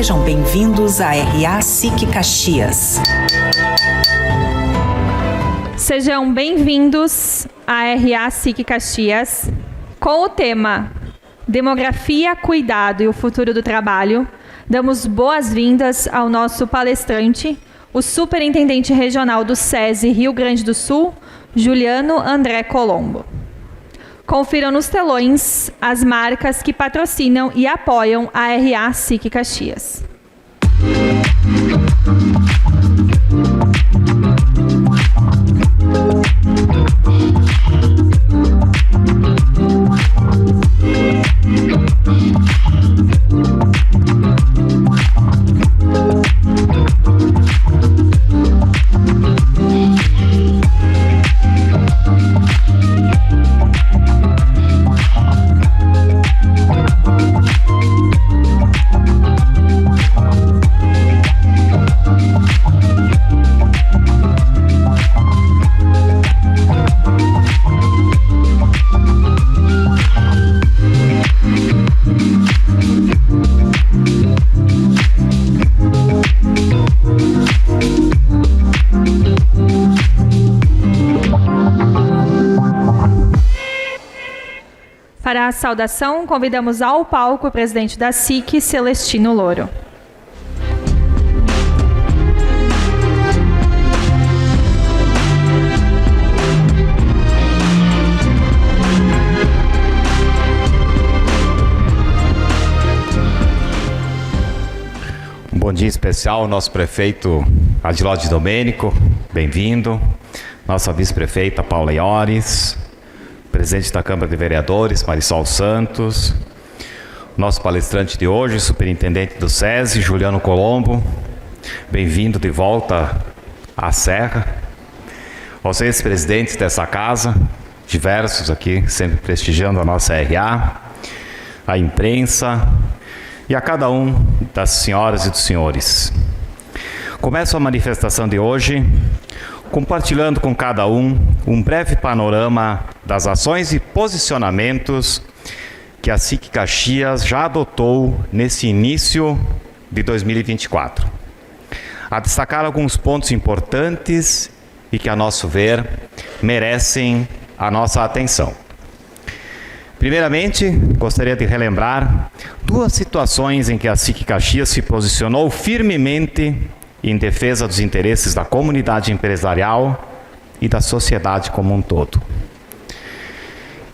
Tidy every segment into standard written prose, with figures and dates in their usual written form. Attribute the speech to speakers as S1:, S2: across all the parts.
S1: Sejam bem-vindos à RA SIC Caxias.
S2: Sejam bem-vindos à RA SIC Caxias. Com o tema Demografia, Cuidado e o Futuro do Trabalho, damos boas-vindas ao nosso palestrante, o Superintendente Regional do SESI Rio Grande do Sul, Juliano André Colombo. Confiram nos telões as marcas que patrocinam e apoiam a RA SIC Caxias. Para a saudação, convidamos ao palco o presidente da SIC, Celestino Louro.
S3: Um bom dia especial ao nosso prefeito Adilode Domênico, bem-vindo. Nossa vice-prefeita Paula Iores, presidente da Câmara de Vereadores, Marisol Santos, nosso palestrante de hoje, superintendente do SESI, Juliano Colombo, bem-vindo de volta à Serra. Vocês, presidentes dessa casa, diversos aqui, sempre prestigiando a nossa RA, a imprensa e a cada um das senhoras e dos senhores. Começo a manifestação de hoje compartilhando com cada um breve panorama das ações e posicionamentos que a SIC Caxias já adotou nesse início de 2024. A destacar alguns pontos importantes e que, a nosso ver, merecem a nossa atenção. Primeiramente, gostaria de relembrar duas situações em que a SIC Caxias se posicionou firmemente em defesa dos interesses da comunidade empresarial e da sociedade como um todo.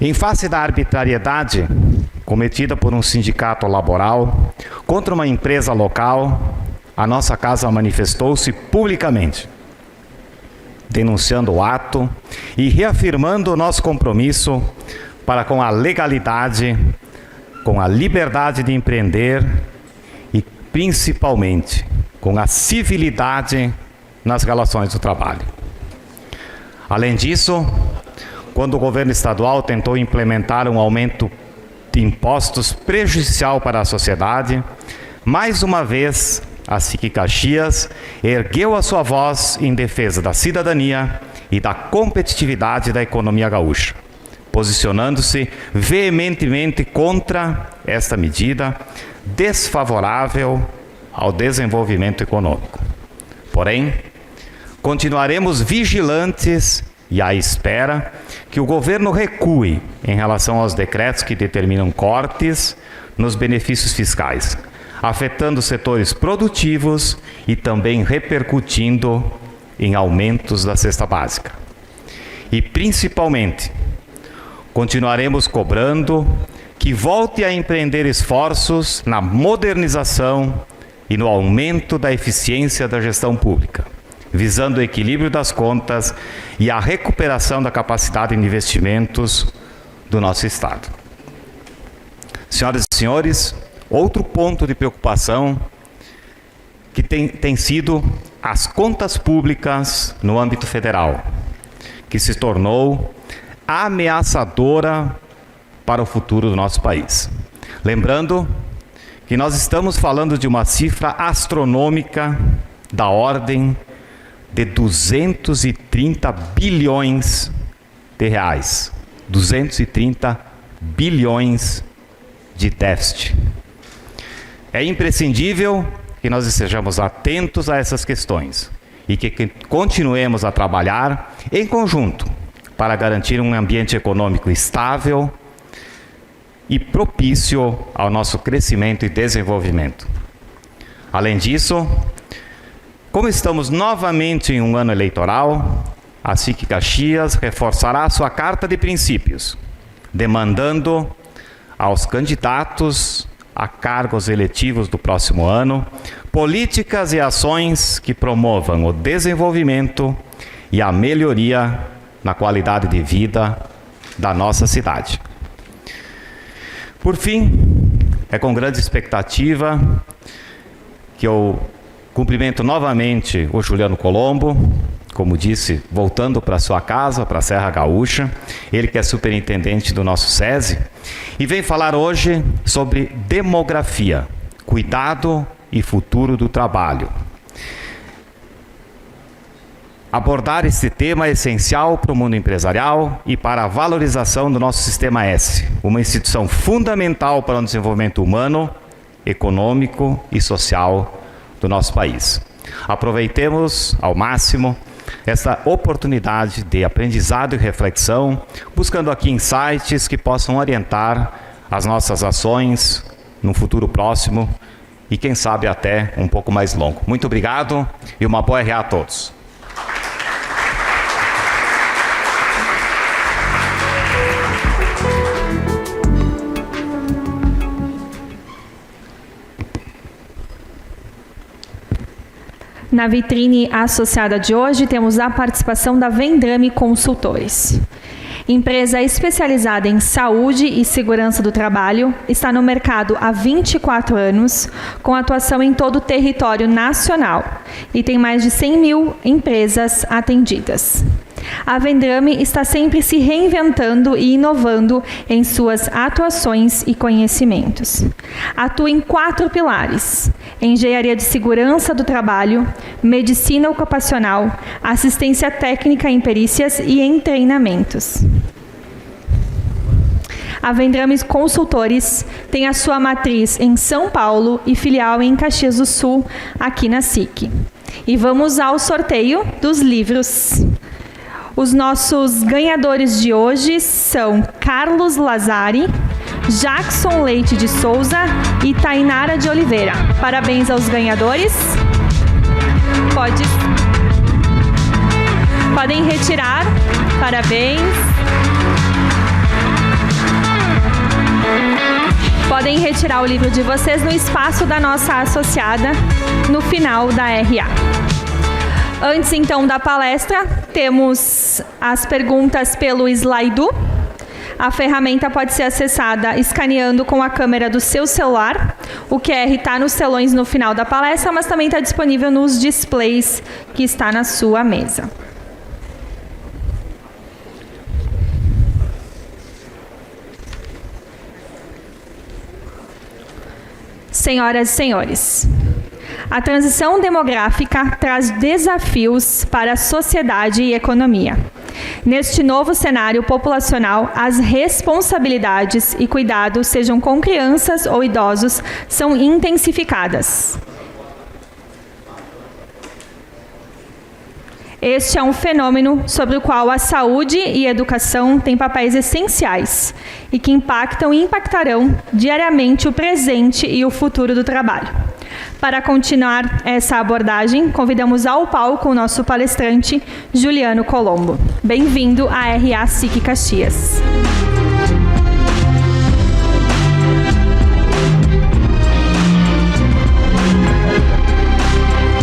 S3: Em face da arbitrariedade cometida por um sindicato laboral contra uma empresa local, a nossa casa manifestou-se publicamente, denunciando o ato e reafirmando o nosso compromisso para com a legalidade, com a liberdade de empreender e, principalmente, com a civilidade nas relações do trabalho. Além disso, quando o governo estadual tentou implementar um aumento de impostos prejudicial para a sociedade, mais uma vez a SIC Caxias ergueu a sua voz em defesa da cidadania e da competitividade da economia gaúcha, posicionando-se veementemente contra esta medida desfavorável ao desenvolvimento econômico. Porém, continuaremos vigilantes e à espera que o governo recue em relação aos decretos que determinam cortes nos benefícios fiscais, afetando setores produtivos e também repercutindo em aumentos da cesta básica. E, principalmente, continuaremos cobrando que volte a empreender esforços na modernização e no aumento da eficiência da gestão pública, visando o equilíbrio das contas e a recuperação da capacidade de investimentos do nosso Estado. Senhoras e senhores, outro ponto de preocupação que tem sido as contas públicas no âmbito federal, que se tornou ameaçadora para o futuro do nosso país. Lembrando que nós estamos falando de uma cifra astronômica da ordem de 230 bilhões de reais. 230 bilhões de déficit. É imprescindível que nós estejamos atentos a essas questões e que continuemos a trabalhar em conjunto para garantir um ambiente econômico estável e propício ao nosso crescimento e desenvolvimento. Além disso, como estamos novamente em um ano eleitoral, a SIC Caxias reforçará a sua carta de princípios, demandando aos candidatos a cargos eletivos do próximo ano políticas e ações que promovam o desenvolvimento e a melhoria na qualidade de vida da nossa cidade. Por fim, é com grande expectativa que eu cumprimento novamente o Juliano Colombo, como disse, voltando para sua casa, para a Serra Gaúcha, ele que é superintendente do nosso SESI, e vem falar hoje sobre demografia, cuidado e futuro do trabalho. Abordar esse tema é essencial para o mundo empresarial e para a valorização do nosso Sistema S, uma instituição fundamental para o desenvolvimento humano, econômico e social do nosso país. Aproveitemos ao máximo essa oportunidade de aprendizado e reflexão, buscando aqui insights que possam orientar as nossas ações no futuro próximo e, quem sabe, até um pouco mais longo. Muito obrigado e uma boa RA a todos.
S2: Na vitrine associada de hoje, temos a participação da Vendrame Consultores. Empresa especializada em saúde e segurança do trabalho, está no mercado há 24 anos, com atuação em todo o território nacional e tem mais de 100 mil empresas atendidas. A Vendrame está sempre se reinventando e inovando em suas atuações e conhecimentos. Atua em 4 pilares: engenharia de segurança do trabalho, medicina ocupacional, assistência técnica em perícias e em treinamentos. A Vendrame Consultores tem a sua matriz em São Paulo e filial em Caxias do Sul, aqui na SIC. E vamos ao sorteio dos livros. Os nossos ganhadores de hoje são Carlos Lazari, Jackson Leite de Souza e Tainara de Oliveira. Parabéns aos ganhadores. Podem retirar. Parabéns. Podem retirar o livro de vocês no espaço da nossa associada, no final da RA. Antes, então, da palestra, temos as perguntas pelo Slido. A ferramenta pode ser acessada escaneando com a câmera do seu celular. O QR está nos telões no final da palestra, mas também está disponível nos displays que está na sua mesa. Senhoras e senhores, a transição demográfica traz desafios para a sociedade e economia. Neste novo cenário populacional, as responsabilidades e cuidados, sejam com crianças ou idosos, são intensificadas. Este é um fenômeno sobre o qual a saúde e a educação têm papéis essenciais e que impactam e impactarão diariamente o presente e o futuro do trabalho. Para continuar essa abordagem, convidamos ao palco o nosso palestrante, Juliano Colombo. Bem-vindo à RA SIC Caxias.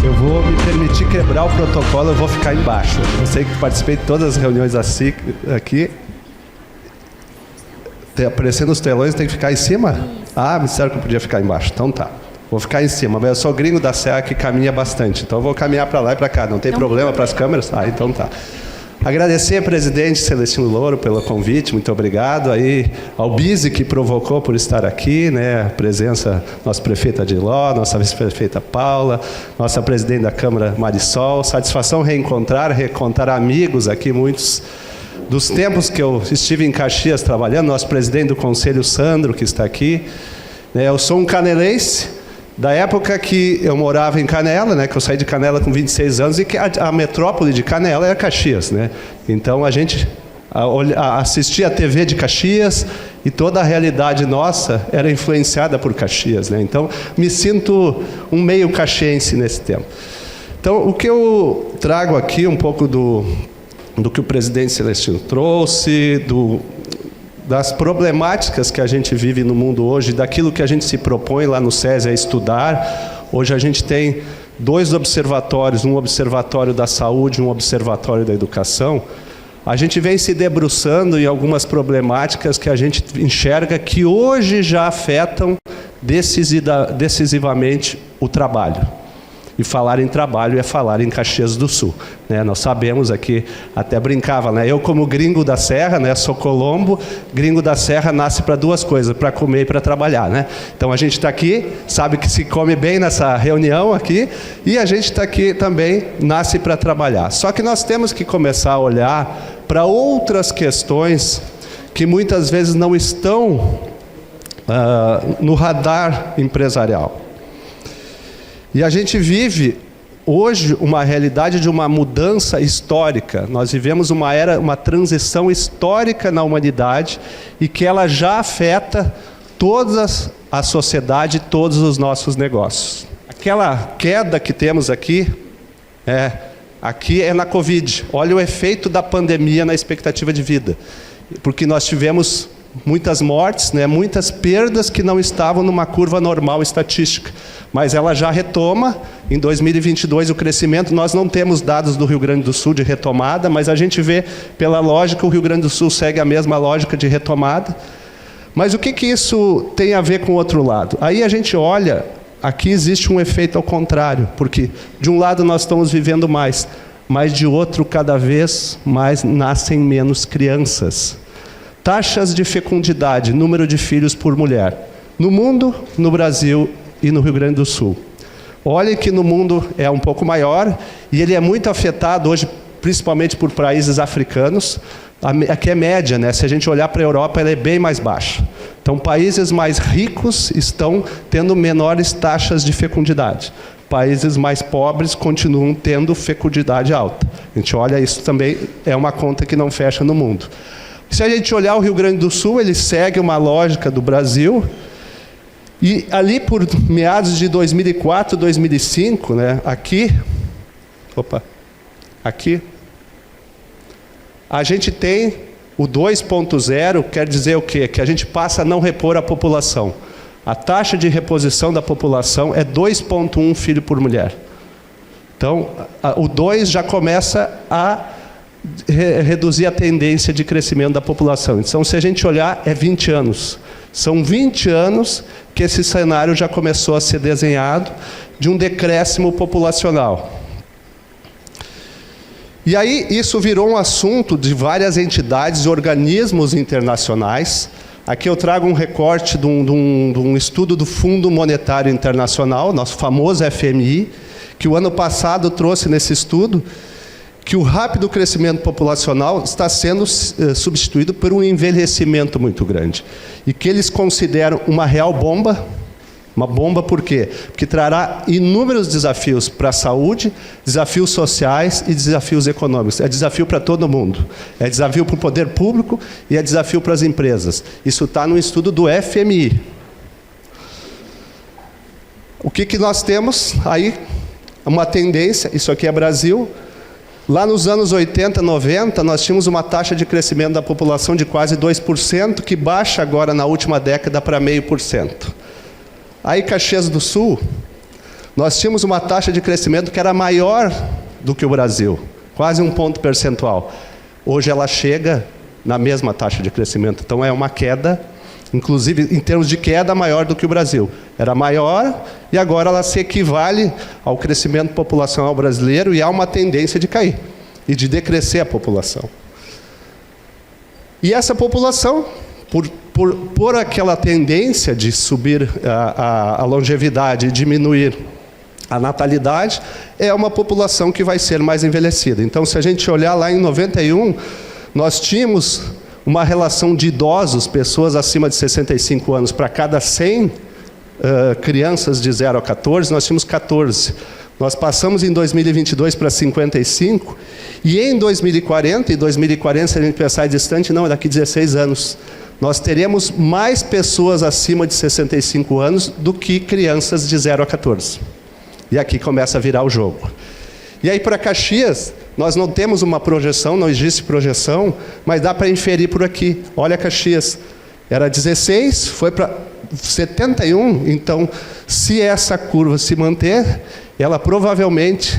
S4: Eu vou me permitir quebrar o protocolo, eu vou ficar embaixo. Eu sei que participei de todas as reuniões da SIC aqui. Aparecendo os telões, tem que ficar em cima? Ah, me disseram que eu podia ficar embaixo. Então tá. Vou ficar em cima, mas eu sou gringo da Serra que caminha bastante, então eu vou caminhar para lá e para cá. Não tem problema para as câmeras? Ah, então tá. Agradecer a presidente Celestino Louro pelo convite, muito obrigado. Aí ao Bise que provocou por estar aqui, né? A presença nossa prefeita Adiló, nossa vice-prefeita Paula, nossa presidente da Câmara Marisol. Satisfação reencontrar amigos aqui, muitos dos tempos que eu estive em Caxias trabalhando. Nosso presidente do Conselho, Sandro, que está aqui. Eu sou um canelense. Da época que eu morava em Canela, né, que eu saí de Canela com 26 anos, e que a metrópole de Canela era Caxias, né? Então a gente assistia a TV de Caxias e toda a realidade nossa era influenciada por Caxias, né? Então me sinto um meio caxiense nesse tempo. Então o que eu trago aqui um pouco do que o presidente Celestino trouxe, das problemáticas que a gente vive no mundo hoje, daquilo que a gente se propõe lá no SESI a estudar. Hoje a gente tem 2 observatórios, um observatório da saúde e um observatório da educação. A gente vem se debruçando em algumas problemáticas que a gente enxerga que hoje já afetam decisivamente o trabalho. E falar em trabalho é falar em Caxias do Sul, né? Nós sabemos aqui, até brincava, né? Eu como gringo da serra, né? Sou colombo, gringo da serra nasce para 2 coisas, para comer e para trabalhar, né? Então a gente está aqui, sabe que se come bem nessa reunião aqui, e a gente está aqui também, nasce para trabalhar. Só que nós temos que começar a olhar para outras questões que muitas vezes não estão no radar empresarial. E a gente vive hoje uma realidade de uma mudança histórica. Nós vivemos uma transição histórica na humanidade e que ela já afeta toda a sociedade, todos os nossos negócios. Aquela queda que temos aqui é na Covid. Olha o efeito da pandemia na expectativa de vida. Porque nós tivemos muitas mortes, né, muitas perdas que não estavam numa curva normal estatística. Mas ela já retoma. Em 2022 o crescimento, nós não temos dados do Rio Grande do Sul de retomada, mas a gente vê pela lógica, o Rio Grande do Sul segue a mesma lógica de retomada. Mas o que isso tem a ver com o outro lado? Aí a gente olha, aqui existe um efeito ao contrário, porque de um lado nós estamos vivendo mais, mas de outro cada vez mais nascem menos crianças. Taxas de fecundidade, número de filhos por mulher, no mundo, no Brasil e no Rio Grande do Sul. Olha que no mundo é um pouco maior e ele é muito afetado hoje, principalmente por países africanos. Aqui é média, né? Se a gente olhar para a Europa, ela é bem mais baixa. Então, países mais ricos estão tendo menores taxas de fecundidade. Países mais pobres continuam tendo fecundidade alta. A gente olha, isso também é uma conta que não fecha no mundo. Se a gente olhar o Rio Grande do Sul, ele segue uma lógica do Brasil. E ali por meados de 2004, 2005, né, aqui, a gente tem o 2.0, quer dizer o quê? Que a gente passa a não repor a população. A taxa de reposição da população é 2.1 filho por mulher. Então, o 2 já começa a reduzir a tendência de crescimento da população. Então, se a gente olhar, é 20 anos. São 20 anos que esse cenário já começou a ser desenhado de um decréscimo populacional. E aí isso virou um assunto de várias entidades e organismos internacionais. Aqui eu trago um recorte de um estudo do Fundo Monetário Internacional, nosso famoso FMI, que o ano passado trouxe nesse estudo que o rápido crescimento populacional está sendo substituído por um envelhecimento muito grande. E que eles consideram uma real bomba. Uma bomba por quê? Porque trará inúmeros desafios para a saúde, desafios sociais e desafios econômicos. É desafio para todo mundo. É desafio para o poder público e é desafio para as empresas. Isso está no estudo do FMI. O que nós temos aí? Uma tendência, isso aqui é Brasil. Lá nos anos 80, 90, nós tínhamos uma taxa de crescimento da população de quase 2%, que baixa agora na última década para 0,5%. Aí, Caxias do Sul, nós tínhamos uma taxa de crescimento que era maior do que o Brasil, quase 1 ponto percentual. Hoje ela chega na mesma taxa de crescimento, então é uma queda, inclusive em termos de queda, maior do que o Brasil. Era maior e agora ela se equivale ao crescimento populacional brasileiro e há uma tendência de cair e de decrescer a população. E essa população, por aquela tendência de subir a longevidade e diminuir a natalidade, é uma população que vai ser mais envelhecida. Então, se a gente olhar lá em 91, nós tínhamos uma relação de idosos, pessoas acima de 65 anos, para cada 100 crianças de 0 a 14, nós tínhamos 14. Nós passamos em 2022 para 55, e em 2040, se a gente pensar distante, não, daqui 16 anos, nós teremos mais pessoas acima de 65 anos do que crianças de 0 a 14. E aqui começa a virar o jogo. E aí para Caxias, nós não temos uma projeção, não existe projeção, mas dá para inferir por aqui. Olha Caxias, era 16, foi para 71, então se essa curva se manter, ela provavelmente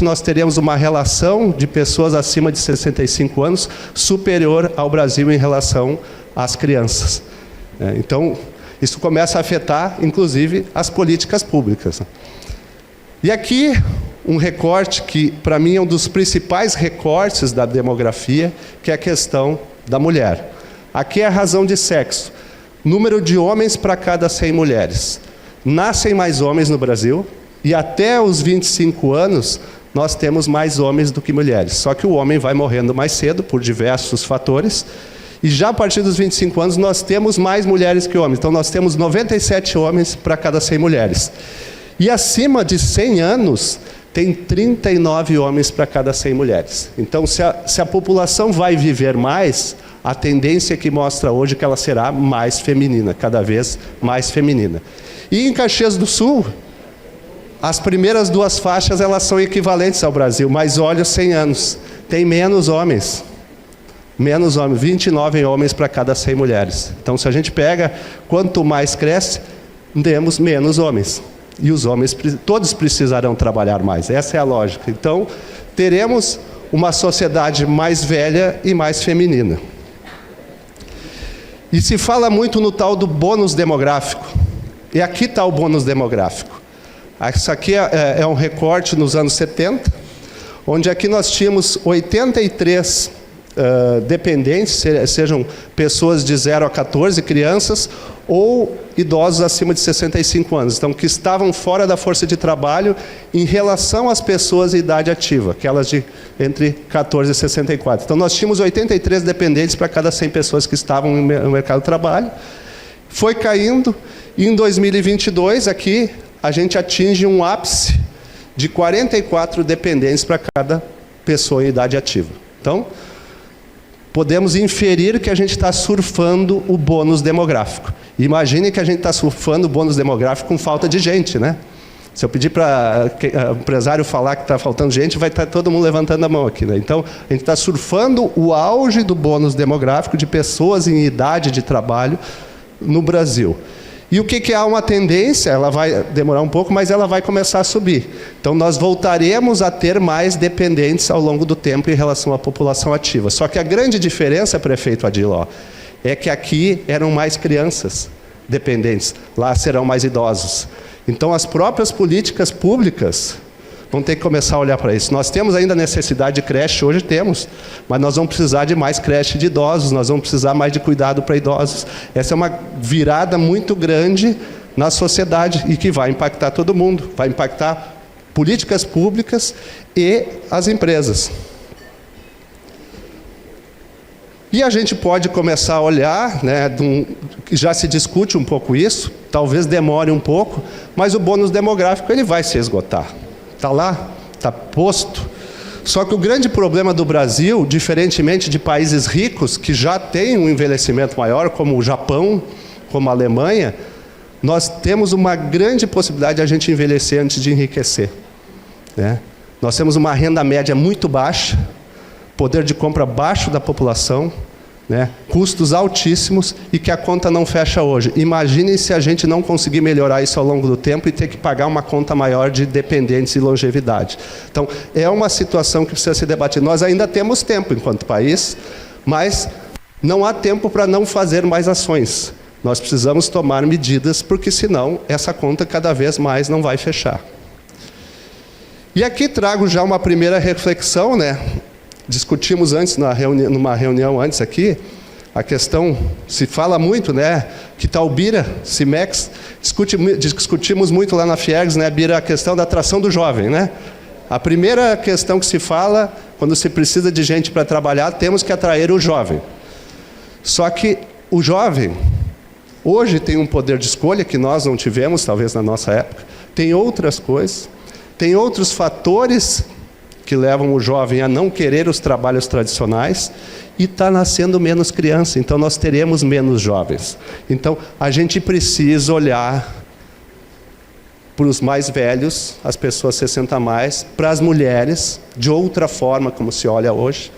S4: nós teremos uma relação de pessoas acima de 65 anos superior ao Brasil em relação às crianças. Então, isso começa a afetar, inclusive, as políticas públicas. E aqui, um recorte que, para mim, é um dos principais recortes da demografia, que é a questão da mulher. Aqui é a razão de sexo. Número de homens para cada 100 mulheres. Nascem mais homens no Brasil, e até os 25 anos, nós temos mais homens do que mulheres. Só que o homem vai morrendo mais cedo, por diversos fatores, e já a partir dos 25 anos, nós temos mais mulheres que homens. Então, nós temos 97 homens para cada 100 mulheres. E acima de 100 anos, tem 39 homens para cada 100 mulheres. Então, se a população vai viver mais, a tendência que mostra hoje é que ela será mais feminina, cada vez mais feminina. E em Caxias do Sul, as primeiras duas faixas elas são equivalentes ao Brasil, mas olha os 100 anos, tem menos homens, 29 homens para cada 100 mulheres. Então, se a gente pega, quanto mais cresce, temos menos homens. E os homens, todos precisarão trabalhar mais, essa é a lógica. Então, teremos uma sociedade mais velha e mais feminina. E se fala muito no tal do bônus demográfico. E aqui está o bônus demográfico. Isso aqui é um recorte nos anos 70, onde aqui nós tínhamos 83 dependentes, sejam pessoas de 0 a 14, crianças, ou idosos acima de 65 anos, então que estavam fora da força de trabalho em relação às pessoas em idade ativa, aquelas de entre 14 e 64. Então nós tínhamos 83 dependentes para cada 100 pessoas que estavam no mercado de trabalho. Foi caindo, e em 2022, aqui, a gente atinge um ápice de 44 dependentes para cada pessoa em idade ativa. Então, podemos inferir que a gente está surfando o bônus demográfico. Imagine que a gente está surfando o bônus demográfico com falta de gente, né? Se eu pedir para o empresário falar que está faltando gente, vai estar todo mundo levantando a mão aqui, né? Então, a gente está surfando o auge do bônus demográfico de pessoas em idade de trabalho no Brasil. E o que há uma tendência, ela vai demorar um pouco, mas ela vai começar a subir. Então, nós voltaremos a ter mais dependentes ao longo do tempo em relação à população ativa. Só que a grande diferença, prefeito Adiló, é que aqui eram mais crianças dependentes, lá serão mais idosos. Então, as próprias políticas públicas vão ter que começar a olhar para isso. Nós temos ainda necessidade de creche, hoje temos, mas nós vamos precisar de mais creche de idosos, nós vamos precisar mais de cuidado para idosos. Essa é uma virada muito grande na sociedade e que vai impactar todo mundo, vai impactar políticas públicas e as empresas. E a gente pode começar a olhar, né, já se discute um pouco isso, talvez demore um pouco, mas o bônus demográfico ele vai se esgotar. Está lá, está posto. Só que o grande problema do Brasil, diferentemente de países ricos, que já têm um envelhecimento maior, como o Japão, como a Alemanha, nós temos uma grande possibilidade de a gente envelhecer antes de enriquecer, né? Nós temos uma renda média muito baixa, poder de compra baixo da população, né? Custos altíssimos e que a conta não fecha hoje. Imaginem se a gente não conseguir melhorar isso ao longo do tempo e ter que pagar uma conta maior de dependentes e longevidade. Então, é uma situação que precisa ser debatida. Nós ainda temos tempo enquanto país, mas não há tempo para não fazer mais ações. Nós precisamos tomar medidas, porque senão essa conta cada vez mais não vai fechar. E aqui trago já uma primeira reflexão, né? Discutimos antes, numa reunião antes aqui, a questão, se fala muito, né, que tal Bira, Cimex, discutimos muito lá na Fiergs, né, Bira, a questão da atração do jovem, né? A primeira questão que se fala, quando se precisa de gente para trabalhar, temos que atrair o jovem. Só que o jovem, Hoje tem um poder de escolha que nós não tivemos, talvez na nossa época. Tem outras coisas, tem outros fatores que levam o jovem a não querer os trabalhos tradicionais, e está nascendo menos criança, então nós teremos menos jovens. Então a gente precisa olhar para os mais velhos, as pessoas 60 a mais, para as mulheres, de outra forma como se olha hoje.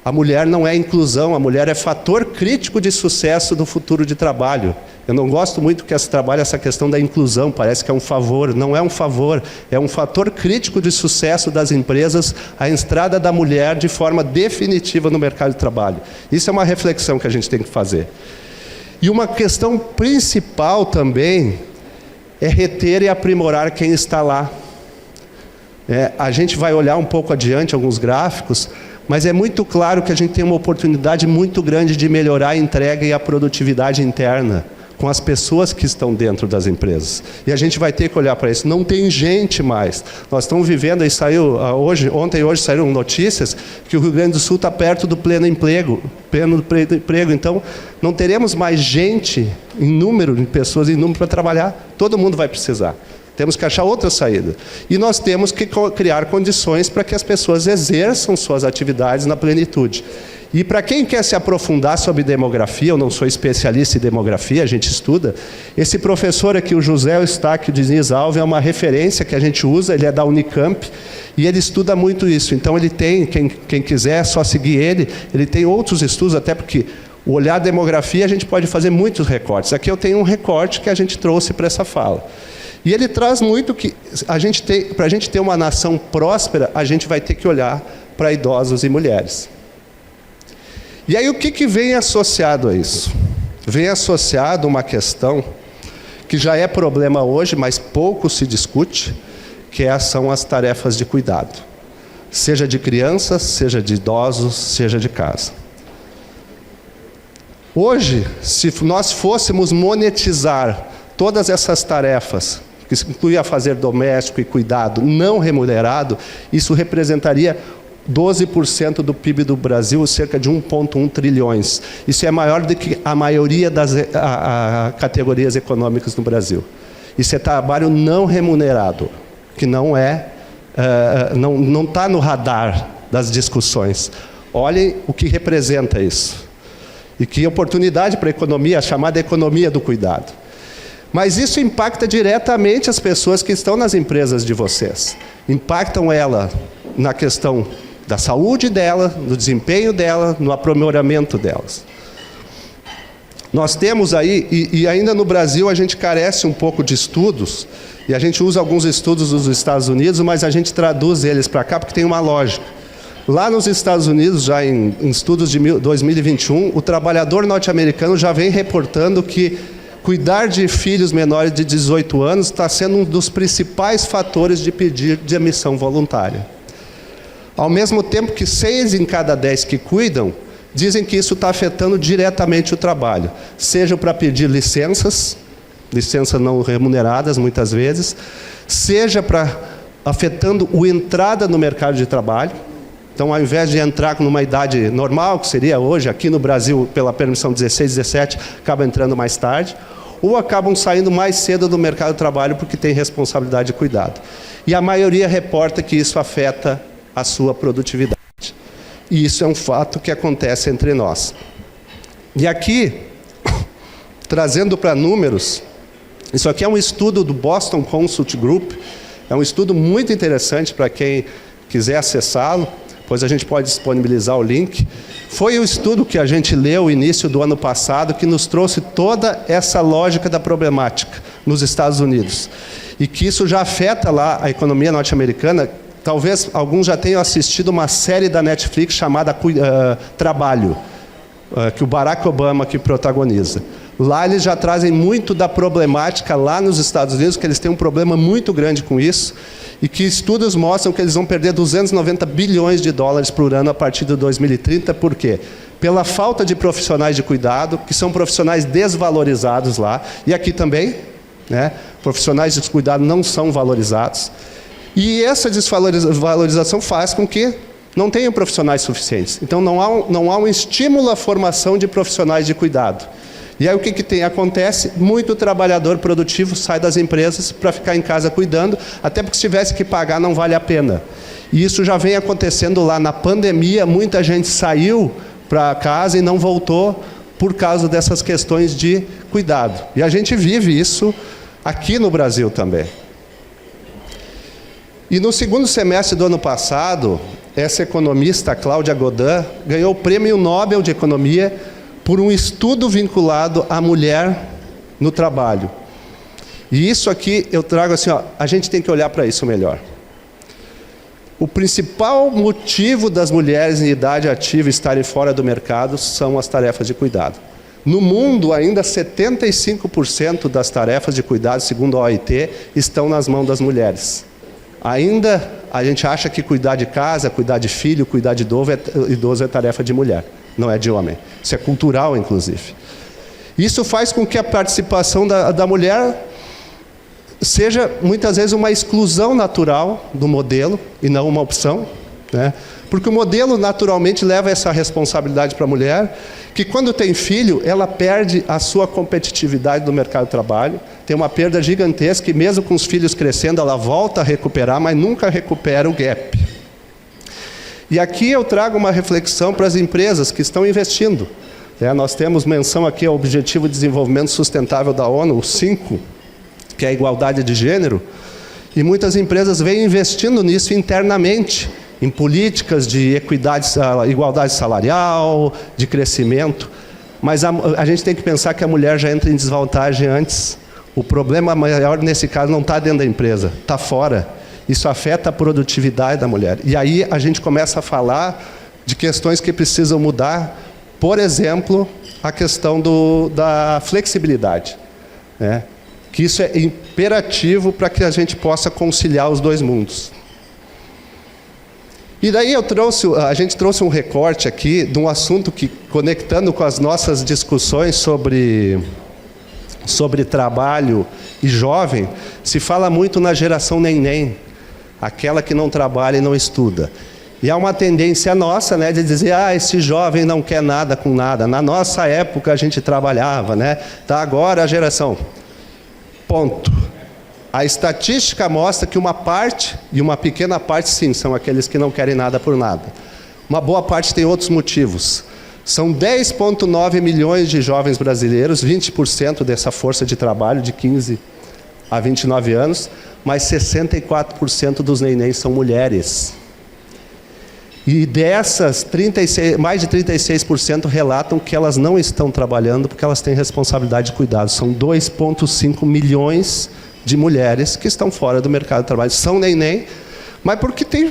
S4: A mulher não é inclusão, a mulher é fator crítico de sucesso do futuro de trabalho. Eu não gosto muito que se trabalhe essa questão da inclusão, parece que é um favor. Não é um favor, é um fator crítico de sucesso das empresas, a entrada da mulher de forma definitiva no mercado de trabalho. Isso é uma reflexão que a gente tem que fazer. E uma questão principal também é reter e aprimorar quem está lá. A gente vai olhar um pouco adiante alguns gráficos, mas é muito claro que a gente tem uma oportunidade muito grande de melhorar a entrega e a produtividade interna com as pessoas que estão dentro das empresas. E a gente vai ter que olhar para isso. Não tem gente mais. Nós estamos vivendo, aí saiu ontem e hoje saíram notícias que o Rio Grande do Sul está perto do pleno emprego. Então, não teremos mais gente em número, de pessoas em número para trabalhar. Todo mundo vai precisar. Temos que achar outra saída. E nós temos que criar condições para que as pessoas exerçam suas atividades na plenitude. E para quem quer se aprofundar sobre demografia, eu não sou especialista em demografia, a gente estuda, esse professor aqui, o José Eustáquio Diniz Alves, é uma referência que a gente usa, ele é da Unicamp, e ele estuda muito isso. Então ele tem, quem quiser, é só seguir ele tem outros estudos, até porque o olhar demografia a gente pode fazer muitos recortes. Aqui eu tenho um recorte que a gente trouxe para essa fala. E ele traz muito que para a gente ter uma nação próspera, a gente vai ter que olhar para idosos e mulheres. E aí o que vem associado a isso? Vem associado uma questão que já é problema hoje, mas pouco se discute, que são as tarefas de cuidado. Seja de crianças, seja de idosos, seja de casa. Hoje, se nós fôssemos monetizar todas essas tarefas, que incluía fazer doméstico e cuidado não remunerado, isso representaria 12% do PIB do Brasil, cerca de 1,1 trilhões. Isso é maior do que a maioria das categorias econômicas no Brasil. Isso é trabalho não remunerado, que não está no radar das discussões. Olhem o que representa isso. E que oportunidade para a economia, a chamada economia do cuidado. Mas isso impacta diretamente as pessoas que estão nas empresas de vocês. Impactam ela na questão da saúde dela, do desempenho dela, no aprimoramento delas. Nós temos aí, e ainda no Brasil a gente carece um pouco de estudos, e a gente usa alguns estudos dos Estados Unidos, mas a gente traduz eles para cá porque tem uma lógica. Lá nos Estados Unidos, já em estudos de 2021, o trabalhador norte-americano já vem reportando que cuidar de filhos menores de 18 anos está sendo um dos principais fatores de pedir demissão voluntária. Ao mesmo tempo que 6 em cada 10 que cuidam, dizem que isso está afetando diretamente o trabalho. Seja para pedir licenças não remuneradas muitas vezes, seja para afetando a entrada no mercado de trabalho. Então, ao invés de entrar numa idade normal, que seria hoje, aqui no Brasil, pela permissão 16, 17, acaba entrando mais tarde, ou acabam saindo mais cedo do mercado de trabalho porque tem responsabilidade de cuidado. E a maioria reporta que isso afeta a sua produtividade. E isso é um fato que acontece entre nós. E aqui, trazendo para números, isso aqui é um estudo do Boston Consult Group, é um estudo muito interessante para quem quiser acessá-lo, pois a gente pode disponibilizar o link. Foi o estudo que a gente leu no início do ano passado que nos trouxe toda essa lógica da problemática nos Estados Unidos. E que isso já afeta lá a economia norte-americana. Talvez alguns já tenham assistido uma série da Netflix chamada Trabalho, que o Barack Obama que protagoniza. Lá eles já trazem muito da problemática lá nos Estados Unidos, que eles têm um problema muito grande com isso, e que estudos mostram que eles vão perder 290 bilhões de dólares por ano a partir de 2030. Por quê? Pela falta de profissionais de cuidado, que são profissionais desvalorizados lá, e aqui também, né? Profissionais de cuidado não são valorizados. E essa desvalorização faz com que não tenham profissionais suficientes. Então não há um estímulo à formação de profissionais de cuidado. E aí o que acontece? Muito trabalhador produtivo sai das empresas para ficar em casa cuidando, até porque se tivesse que pagar não vale a pena. E isso já vem acontecendo lá na pandemia, muita gente saiu para casa e não voltou por causa dessas questões de cuidado. E a gente vive isso aqui no Brasil também. E no segundo semestre do ano passado, essa economista, Cláudia Godin, ganhou o Prêmio Nobel de Economia por um estudo vinculado à mulher no trabalho. E isso aqui eu trago assim, a gente tem que olhar para isso melhor. O principal motivo das mulheres em idade ativa estarem fora do mercado são as tarefas de cuidado. No mundo, ainda 75% das tarefas de cuidado, segundo a OIT, estão nas mãos das mulheres. Ainda a gente acha que cuidar de casa, cuidar de filho, cuidar de idoso é tarefa de mulher, não é de homem. Isso é cultural, inclusive. Isso faz com que a participação da mulher seja, muitas vezes, uma exclusão natural do modelo e não uma opção, né? Porque o modelo, naturalmente, leva essa responsabilidade para a mulher, que quando tem filho, ela perde a sua competitividade no mercado de trabalho, tem uma perda gigantesca, e mesmo com os filhos crescendo, ela volta a recuperar, mas nunca recupera o gap. E aqui eu trago uma reflexão para as empresas que estão investindo. Nós temos menção aqui ao Objetivo de Desenvolvimento Sustentável da ONU, o 5, que é a igualdade de gênero, e muitas empresas vêm investindo nisso internamente, em políticas de equidade, igualdade salarial, de crescimento, mas a gente tem que pensar que a mulher já entra em desvantagem antes. O problema maior nesse caso não está dentro da empresa, está fora. Isso afeta a produtividade da mulher. E aí a gente começa a falar de questões que precisam mudar, por exemplo, a questão da flexibilidade, né? Que isso é imperativo para que a gente possa conciliar os dois mundos. E daí a gente trouxe um recorte aqui de um assunto que, conectando com as nossas discussões sobre trabalho e jovem, se fala muito na geração neném, aquela que não trabalha e não estuda. E há uma tendência nossa, né, de dizer, esse jovem não quer nada com nada. Na nossa época a gente trabalhava, né? Tá, agora a geração. Ponto. A estatística mostra que uma parte, e uma pequena parte sim, são aqueles que não querem nada por nada. Uma boa parte tem outros motivos. São 10,9 milhões de jovens brasileiros, 20% dessa força de trabalho de 15 a 29 anos, mas 64% dos nenéns são mulheres. E dessas, mais de 36% relatam que elas não estão trabalhando porque elas têm responsabilidade de cuidado. São 2,5 milhões de mulheres que estão fora do mercado de trabalho. São neném, mas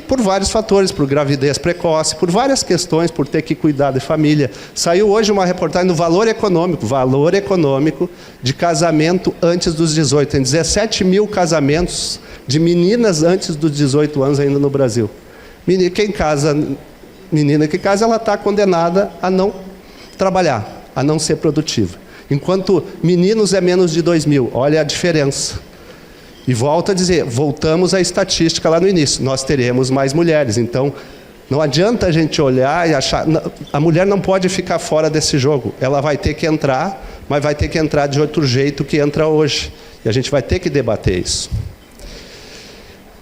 S4: por vários fatores, por gravidez precoce, por várias questões, por ter que cuidar de família. Saiu hoje uma reportagem do valor econômico de casamento antes dos 18. Tem 17 mil casamentos de meninas antes dos 18 anos ainda no Brasil. Menina que casa, ela está condenada a não trabalhar, a não ser produtiva. Enquanto meninos é menos de 2 mil. Olha a diferença. E volto a dizer, voltamos à estatística lá no início. Nós teremos mais mulheres. Então, não adianta a gente olhar e achar... A mulher não pode ficar fora desse jogo. Ela vai ter que entrar, mas vai ter que entrar de outro jeito que entra hoje. E a gente vai ter que debater isso.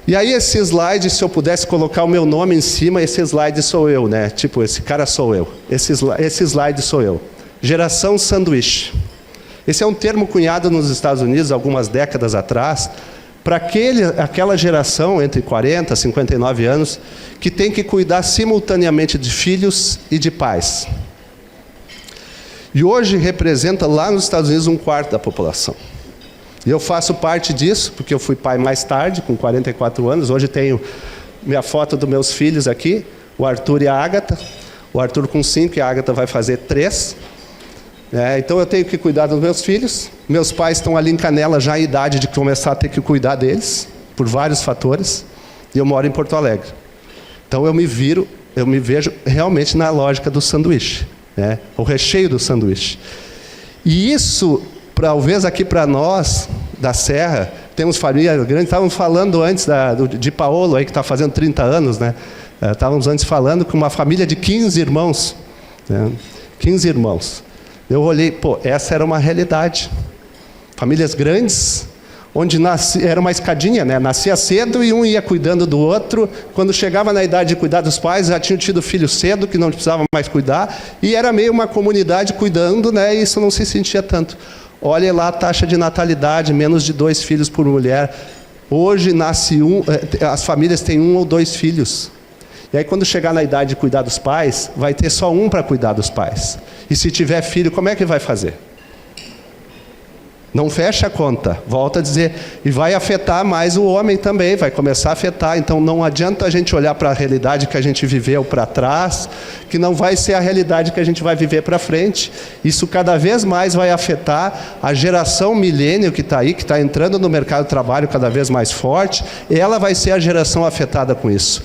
S4: E aí esse slide, se eu pudesse colocar o meu nome em cima, esse slide sou eu, né? Tipo, esse cara sou eu. Esse slide sou eu. Geração sanduíche. Esse é um termo cunhado nos Estados Unidos algumas décadas atrás, para aquela geração entre 40 e 59 anos, que tem que cuidar simultaneamente de filhos e de pais. E hoje representa lá nos Estados Unidos 1/4 da população. E eu faço parte disso, porque eu fui pai mais tarde, com 44 anos. Hoje tenho minha foto dos meus filhos aqui, o Arthur e a Ágata. O Arthur com 5 e a Ágata vai fazer 3. Então eu tenho que cuidar dos meus filhos. Meus pais estão ali em Canela, já em idade de começar a ter que cuidar deles, por vários fatores. E eu moro em Porto Alegre. Então eu me vejo realmente na lógica do sanduíche, né? O recheio do sanduíche. E isso... Talvez aqui para nós, da Serra, temos família grande, estávamos falando antes de Paolo, aí, que está fazendo 30 anos, né? Estávamos antes falando com uma família de 15 irmãos. Né? 15 irmãos. Eu olhei, essa era uma realidade. Famílias grandes, onde era uma escadinha, né? Nascia cedo e um ia cuidando do outro. Quando chegava na idade de cuidar dos pais, já tinham tido filho cedo, que não precisava mais cuidar. E era meio uma comunidade cuidando, né? E isso não se sentia tanto. Olha lá a taxa de natalidade, menos de 2 filhos por mulher. Hoje nasce as famílias têm 1 ou 2 filhos. E aí quando chegar na idade de cuidar dos pais, vai ter só um para cuidar dos pais. E se tiver filho, como é que vai fazer? Não fecha a conta, volta a dizer, e vai afetar mais o homem também, vai começar a afetar. Então não adianta a gente olhar para a realidade que a gente viveu para trás, que não vai ser a realidade que a gente vai viver para frente. Isso cada vez mais vai afetar a geração milênio que está aí, que está entrando no mercado de trabalho cada vez mais forte, ela vai ser a geração afetada com isso.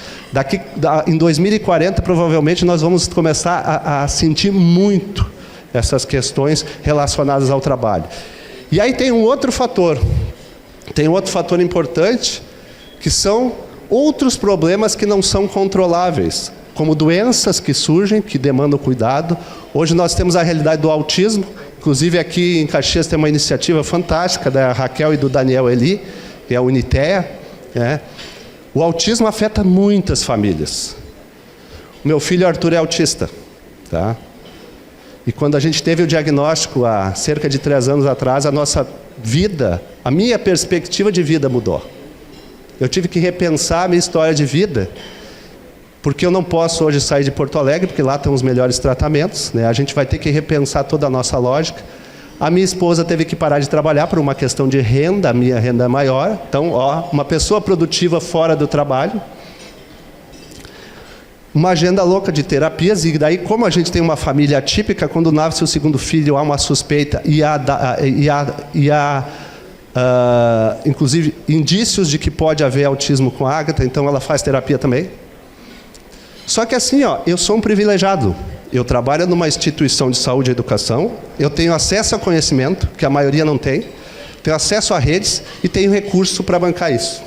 S4: Em 2040, provavelmente, nós vamos começar a sentir muito essas questões relacionadas ao trabalho. E aí tem um outro fator importante, que são outros problemas que não são controláveis, como doenças que surgem, que demandam cuidado. Hoje nós temos a realidade do autismo, inclusive aqui em Caxias tem uma iniciativa fantástica da Raquel e do Daniel Eli, que é a Unitea, né? O autismo afeta muitas famílias. O meu filho Arthur é autista, tá? E quando a gente teve o diagnóstico há cerca de 3 anos atrás, a nossa vida, a minha perspectiva de vida mudou. Eu tive que repensar a minha história de vida, porque eu não posso hoje sair de Porto Alegre, porque lá estão os melhores tratamentos, né? A gente vai ter que repensar toda a nossa lógica. A minha esposa teve que parar de trabalhar por uma questão de renda, a minha renda é maior. Então, uma pessoa produtiva fora do trabalho. Uma agenda louca de terapias, e daí, como a gente tem uma família atípica, quando nasce o segundo filho, há uma suspeita e há inclusive, indícios de que pode haver autismo com a Agatha, então ela faz terapia também. Só que assim, eu sou um privilegiado. Eu trabalho numa instituição de saúde e educação, eu tenho acesso ao conhecimento, que a maioria não tem, tenho acesso a redes e tenho recurso para bancar isso.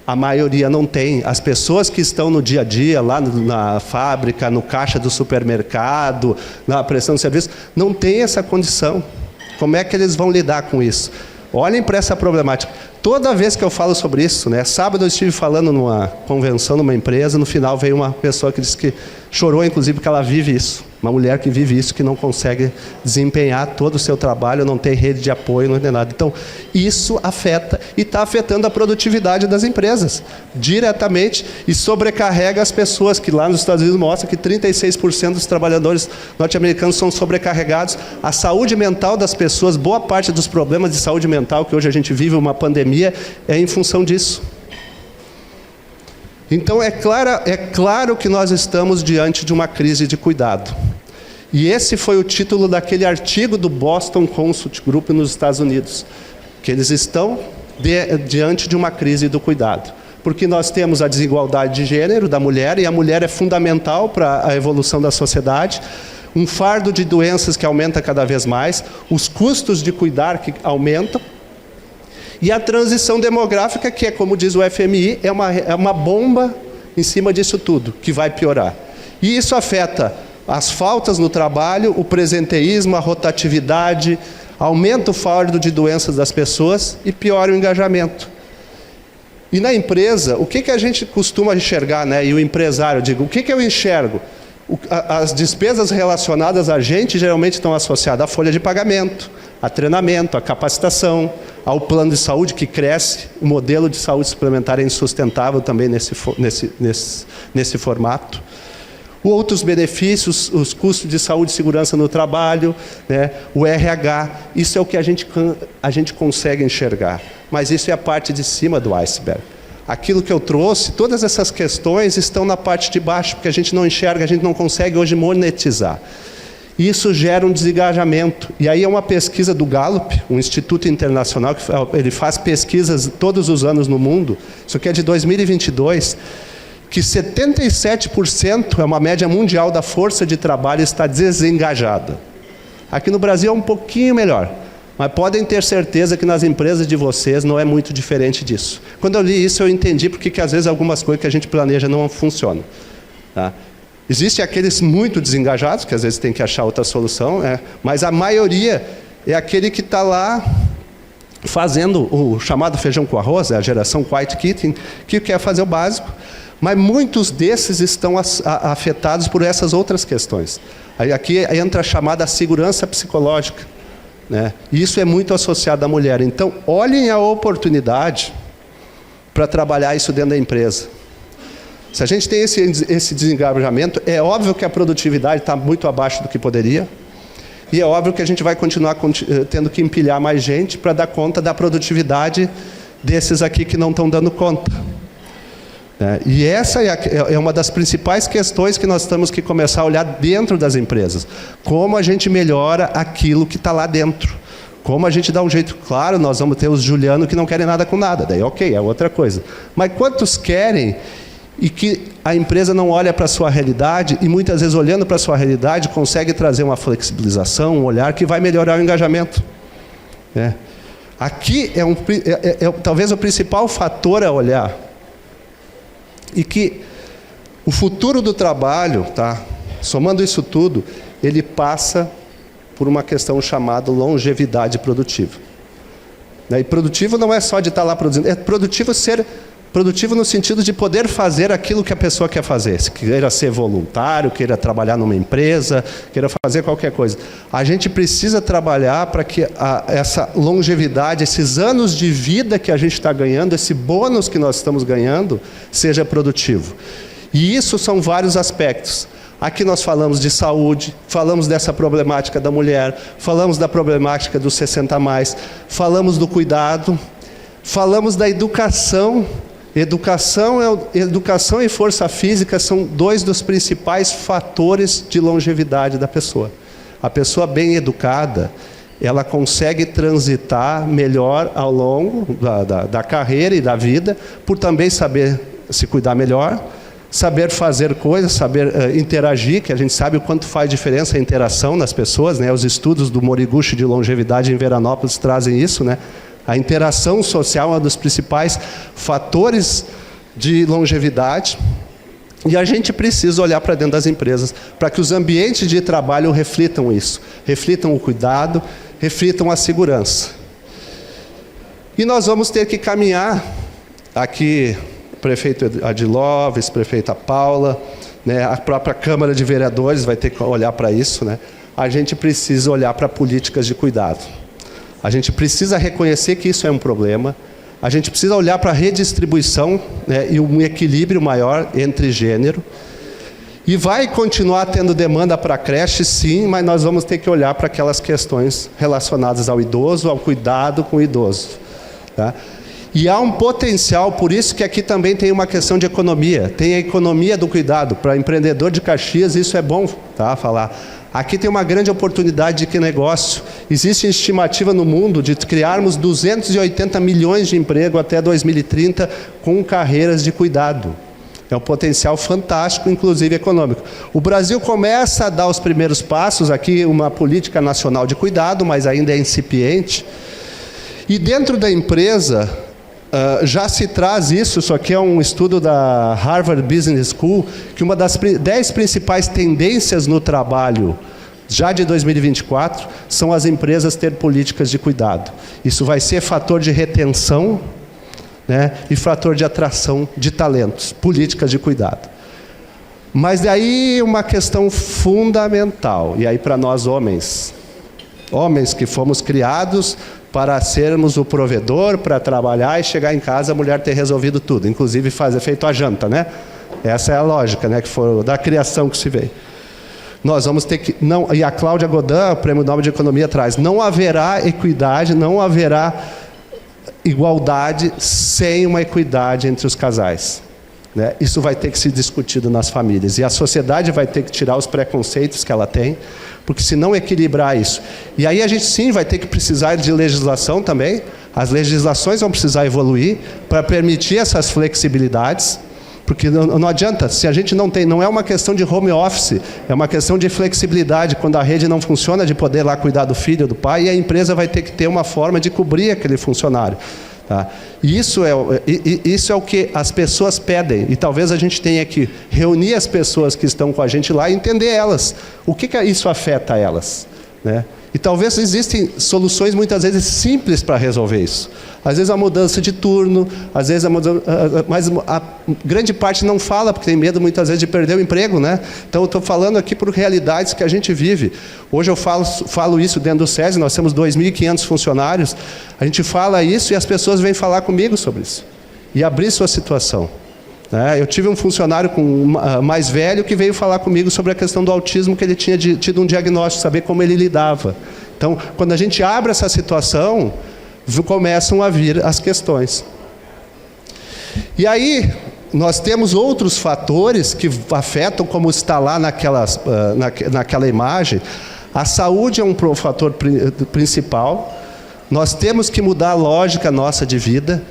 S4: A maioria não tem. As pessoas que estão no dia a dia, lá na fábrica, no caixa do supermercado, na prestação de serviço, não tem essa condição. Como é que eles vão lidar com isso? Olhem para essa problemática. Toda vez que eu falo sobre isso, né? Sábado eu estive falando numa convenção, numa empresa, no final veio uma pessoa que disse que chorou, inclusive, que ela vive isso. Uma mulher que vive isso, que não consegue desempenhar todo o seu trabalho, não tem rede de apoio, não tem nada. Então, isso afeta e está afetando a produtividade das empresas, diretamente, e sobrecarrega as pessoas, que lá nos Estados Unidos mostra que 36% dos trabalhadores norte-americanos são sobrecarregados. A saúde mental das pessoas, boa parte dos problemas de saúde mental, que hoje a gente vive uma pandemia, é em função disso. Então, é claro que nós estamos diante de uma crise de cuidado. E esse foi o título daquele artigo do Boston Consult Group nos Estados Unidos, que eles estão diante de uma crise do cuidado. Porque nós temos a desigualdade de gênero da mulher, e a mulher é fundamental para a evolução da sociedade, um fardo de doenças que aumenta cada vez mais, os custos de cuidar que aumentam, e a transição demográfica, que é, como diz o FMI, é uma bomba em cima disso tudo, que vai piorar. E isso afeta as faltas no trabalho, o presenteísmo, a rotatividade, aumenta o fardo de doenças das pessoas e piora o engajamento. E na empresa, o que a gente costuma enxergar, né? E o empresário, o que eu enxergo? As despesas relacionadas a gente geralmente estão associadas à folha de pagamento, a treinamento, a capacitação, ao plano de saúde que cresce. O modelo de saúde suplementar é insustentável também nesse formato. Outros benefícios, os custos de saúde e segurança no trabalho, né? O RH, isso é o que a gente consegue enxergar. Mas isso é a parte de cima do iceberg. Aquilo que eu trouxe, todas essas questões estão na parte de baixo, porque a gente não enxerga, a gente não consegue hoje monetizar. Isso gera um desengajamento. E aí é uma pesquisa do Gallup, um instituto internacional, que ele faz pesquisas todos os anos no mundo, isso aqui é de 2022, que 77% é uma média mundial da força de trabalho está desengajada. Aqui no Brasil é um pouquinho melhor, mas podem ter certeza que nas empresas de vocês não é muito diferente disso. Quando eu li isso, eu entendi porque que às vezes algumas coisas que a gente planeja não funcionam. Tá? Existem aqueles muito desengajados, que às vezes tem que achar outra solução, mas a maioria é aquele que está lá fazendo o chamado feijão com arroz, a geração quiet quitting, que quer fazer o básico, mas muitos desses estão afetados por essas outras questões. Aqui entra a chamada segurança psicológica, né? E isso é muito associado à mulher. Então, olhem a oportunidade para trabalhar isso dentro da empresa. Se a gente tem esse desengajamento, é óbvio que a produtividade está muito abaixo do que poderia, e é óbvio que a gente vai continuar tendo que empilhar mais gente para dar conta da produtividade desses aqui que não estão dando conta. E essa é uma das principais questões que nós temos que começar a olhar dentro das empresas. Como a gente melhora aquilo que está lá dentro. Como a gente dá um jeito. Claro, nós vamos ter os Juliano que não querem nada com nada. Daí ok, é outra coisa. Mas quantos querem e que a empresa não olha para a sua realidade e muitas vezes olhando para a sua realidade consegue trazer uma flexibilização, um olhar que vai melhorar o engajamento. Aqui talvez o principal fator a olhar. E que o futuro do trabalho, somando isso tudo, ele passa por uma questão chamada longevidade produtiva. E produtivo não é só de estar lá produzindo, é produtivo ser produtivo no sentido de poder fazer aquilo que a pessoa quer fazer. Se queira ser voluntário, queira trabalhar numa empresa, queira fazer qualquer coisa. A gente precisa trabalhar para que essa longevidade, esses anos de vida que a gente está ganhando, esse bônus que nós estamos ganhando, seja produtivo. E isso são vários aspectos. Aqui nós falamos de saúde, falamos dessa problemática da mulher, falamos da problemática dos 60+, falamos do cuidado, falamos da educação. Educação e força física são dois dos principais fatores de longevidade da pessoa. A pessoa bem educada, ela consegue transitar melhor ao longo da carreira e da vida, por também saber se cuidar melhor, saber fazer coisas, saber interagir, que a gente sabe o quanto faz diferença a interação nas pessoas, né? Os estudos do Moriguchi de longevidade em Veranópolis trazem isso, né? A interação social é um dos principais fatores de longevidade. E a gente precisa olhar para dentro das empresas, para que os ambientes de trabalho reflitam isso. Reflitam o cuidado, reflitam a segurança. E nós vamos ter que caminhar, aqui, o prefeito Adiló, vice-prefeita Paula, né, a própria Câmara de Vereadores vai ter que olhar para isso, né? A gente precisa olhar para políticas de cuidado. A gente precisa reconhecer que isso é um problema. A gente precisa olhar para a redistribuição, né, e um equilíbrio maior entre gênero. E vai continuar tendo demanda para creche, sim, mas nós vamos ter que olhar para aquelas questões relacionadas ao idoso, ao cuidado com o idoso. Tá? E há um potencial, por isso que aqui também tem uma questão de economia. Tem a economia do cuidado. Para empreendedor de Caxias, isso é bom, tá, falar. Aqui tem uma grande oportunidade de negócio. Existe estimativa no mundo de criarmos 280 milhões de emprego até 2030 com carreiras de cuidado. É um potencial fantástico, inclusive econômico. O Brasil começa a dar os primeiros passos, aqui uma política nacional de cuidado, mas ainda é incipiente. E dentro da empresa, já se traz isso aqui é um estudo da Harvard Business School, que uma das 10 principais tendências no trabalho, já de 2024, são as empresas ter políticas de cuidado. Isso vai ser fator de retenção, né, e fator de atração de talentos, políticas de cuidado. Mas daí uma questão fundamental, e aí para nós homens que fomos criados para sermos o provedor, para trabalhar e chegar em casa a mulher ter resolvido tudo, inclusive fazer feito a janta, né? Essa é a lógica, né, que foi da criação que se veio. Nós vamos ter que... Não, e a Cláudia Godin, o Prêmio Nobel de Economia, traz, não haverá equidade, não haverá igualdade sem uma equidade entre os casais. Né? Isso vai ter que ser discutido nas famílias. E a sociedade vai ter que tirar os preconceitos que ela tem, porque se não equilibrar isso... E aí a gente sim vai ter que precisar de legislação também. As legislações vão precisar evoluir para permitir essas flexibilidades, porque não adianta, se a gente não tem... Não é uma questão de home office, é uma questão de flexibilidade. Quando a rede não funciona, de poder lá cuidar do filho, do pai, e a empresa vai ter que ter uma forma de cobrir aquele funcionário. Tá? E isso é o que as pessoas pedem. E talvez a gente tenha que reunir as pessoas que estão com a gente lá e entender elas. O que isso afeta elas, né? E talvez existem soluções muitas vezes simples para resolver isso. Às vezes a mudança de turno, às vezes mas a grande parte não fala porque tem medo muitas vezes de perder o emprego, né? Então eu estou falando aqui por realidades que a gente vive. Hoje eu falo isso dentro do SESI, nós temos 2.500 funcionários, a gente fala isso e as pessoas vêm falar comigo sobre isso. E abrir sua situação. Eu tive um funcionário mais velho que veio falar comigo sobre a questão do autismo, que ele tinha tido um diagnóstico, saber como ele lidava. Então, quando a gente abre essa situação, começam a vir as questões. E aí, nós temos outros fatores que afetam, como está lá naquela imagem. A saúde é um fator principal. Nós temos que mudar a lógica nossa de vida.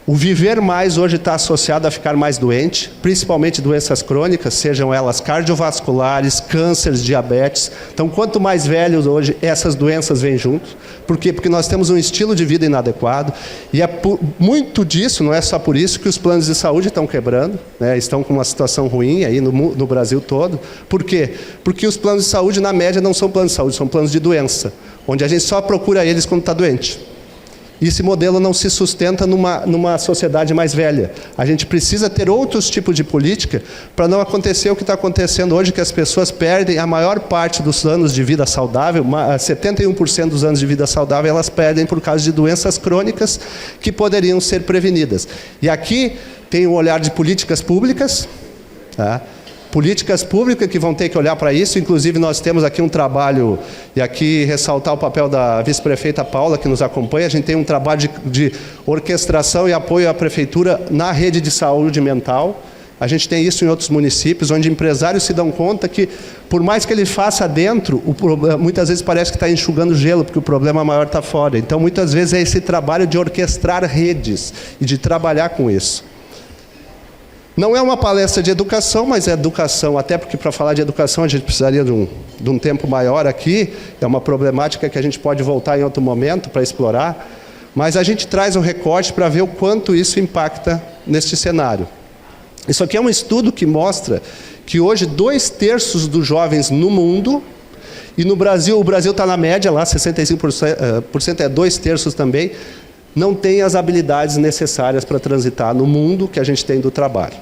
S4: O viver mais hoje está associado a ficar mais doente, principalmente doenças crônicas, sejam elas cardiovasculares, cânceres, diabetes. Então, quanto mais velhos hoje, essas doenças vêm junto. Por quê? Porque nós temos um estilo de vida inadequado. E muito disso, não é só por isso, que os planos de saúde estão quebrando, né? Estão com uma situação ruim aí no Brasil todo. Por quê? Porque os planos de saúde, na média, não são planos de saúde, são planos de doença, onde a gente só procura eles quando está doente. E esse modelo não se sustenta numa sociedade mais velha. A gente precisa ter outros tipos de política para não acontecer o que está acontecendo hoje, que as pessoas perdem a maior parte dos anos de vida saudável, 71% dos anos de vida saudável, elas perdem por causa de doenças crônicas que poderiam ser prevenidas. E aqui tem um olhar de políticas públicas, tá? Políticas públicas que vão ter que olhar para isso. Inclusive nós temos aqui um trabalho, e aqui ressaltar o papel da vice-prefeita Paula, que nos acompanha. A gente tem um trabalho de orquestração e apoio à prefeitura na rede de saúde mental. A gente tem isso em outros municípios, onde empresários se dão conta que, por mais que ele faça dentro, muitas vezes parece que está enxugando gelo, porque o problema maior está fora. Então, muitas vezes é esse trabalho de orquestrar redes e de trabalhar com isso. Não é uma palestra de educação, mas é educação, até porque para falar de educação a gente precisaria de um tempo maior aqui, é uma problemática que a gente pode voltar em outro momento para explorar, mas a gente traz um recorte para ver o quanto isso impacta neste cenário. Isso aqui é um estudo que mostra que hoje 2/3 dos jovens no mundo, e no Brasil, o Brasil está na média lá, 65% é 2/3 também, não tem as habilidades necessárias para transitar no mundo que a gente tem do trabalho.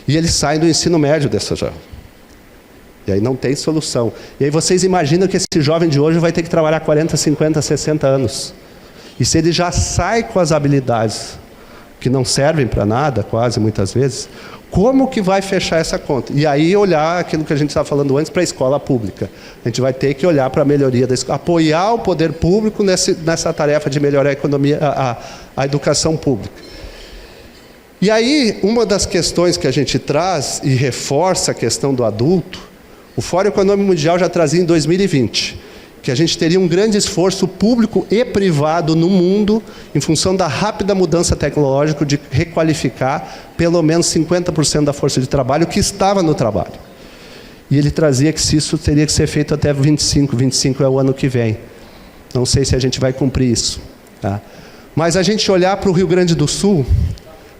S4: E eles saem do ensino médio dessa jovem. E aí não tem solução. E aí vocês imaginam que esse jovem de hoje vai ter que trabalhar 40, 50, 60 anos. E se ele já sai com as habilidades que não servem para nada, quase, muitas vezes, como que vai fechar essa conta? E aí olhar aquilo que a gente estava falando antes para a escola pública. A gente vai ter que olhar para a melhoria da escola, apoiar o poder público nessa tarefa de melhorar a economia, a educação pública. E aí, uma das questões que a gente traz e reforça a questão do adulto, o Fórum Econômico Mundial já trazia em 2020, que a gente teria um grande esforço público e privado no mundo, em função da rápida mudança tecnológica, de requalificar pelo menos 50% da força de trabalho que estava no trabalho. E ele trazia que isso teria que ser feito até 25 é o ano que vem. Não sei se a gente vai cumprir isso. Tá? Mas a gente olhar para o Rio Grande do Sul,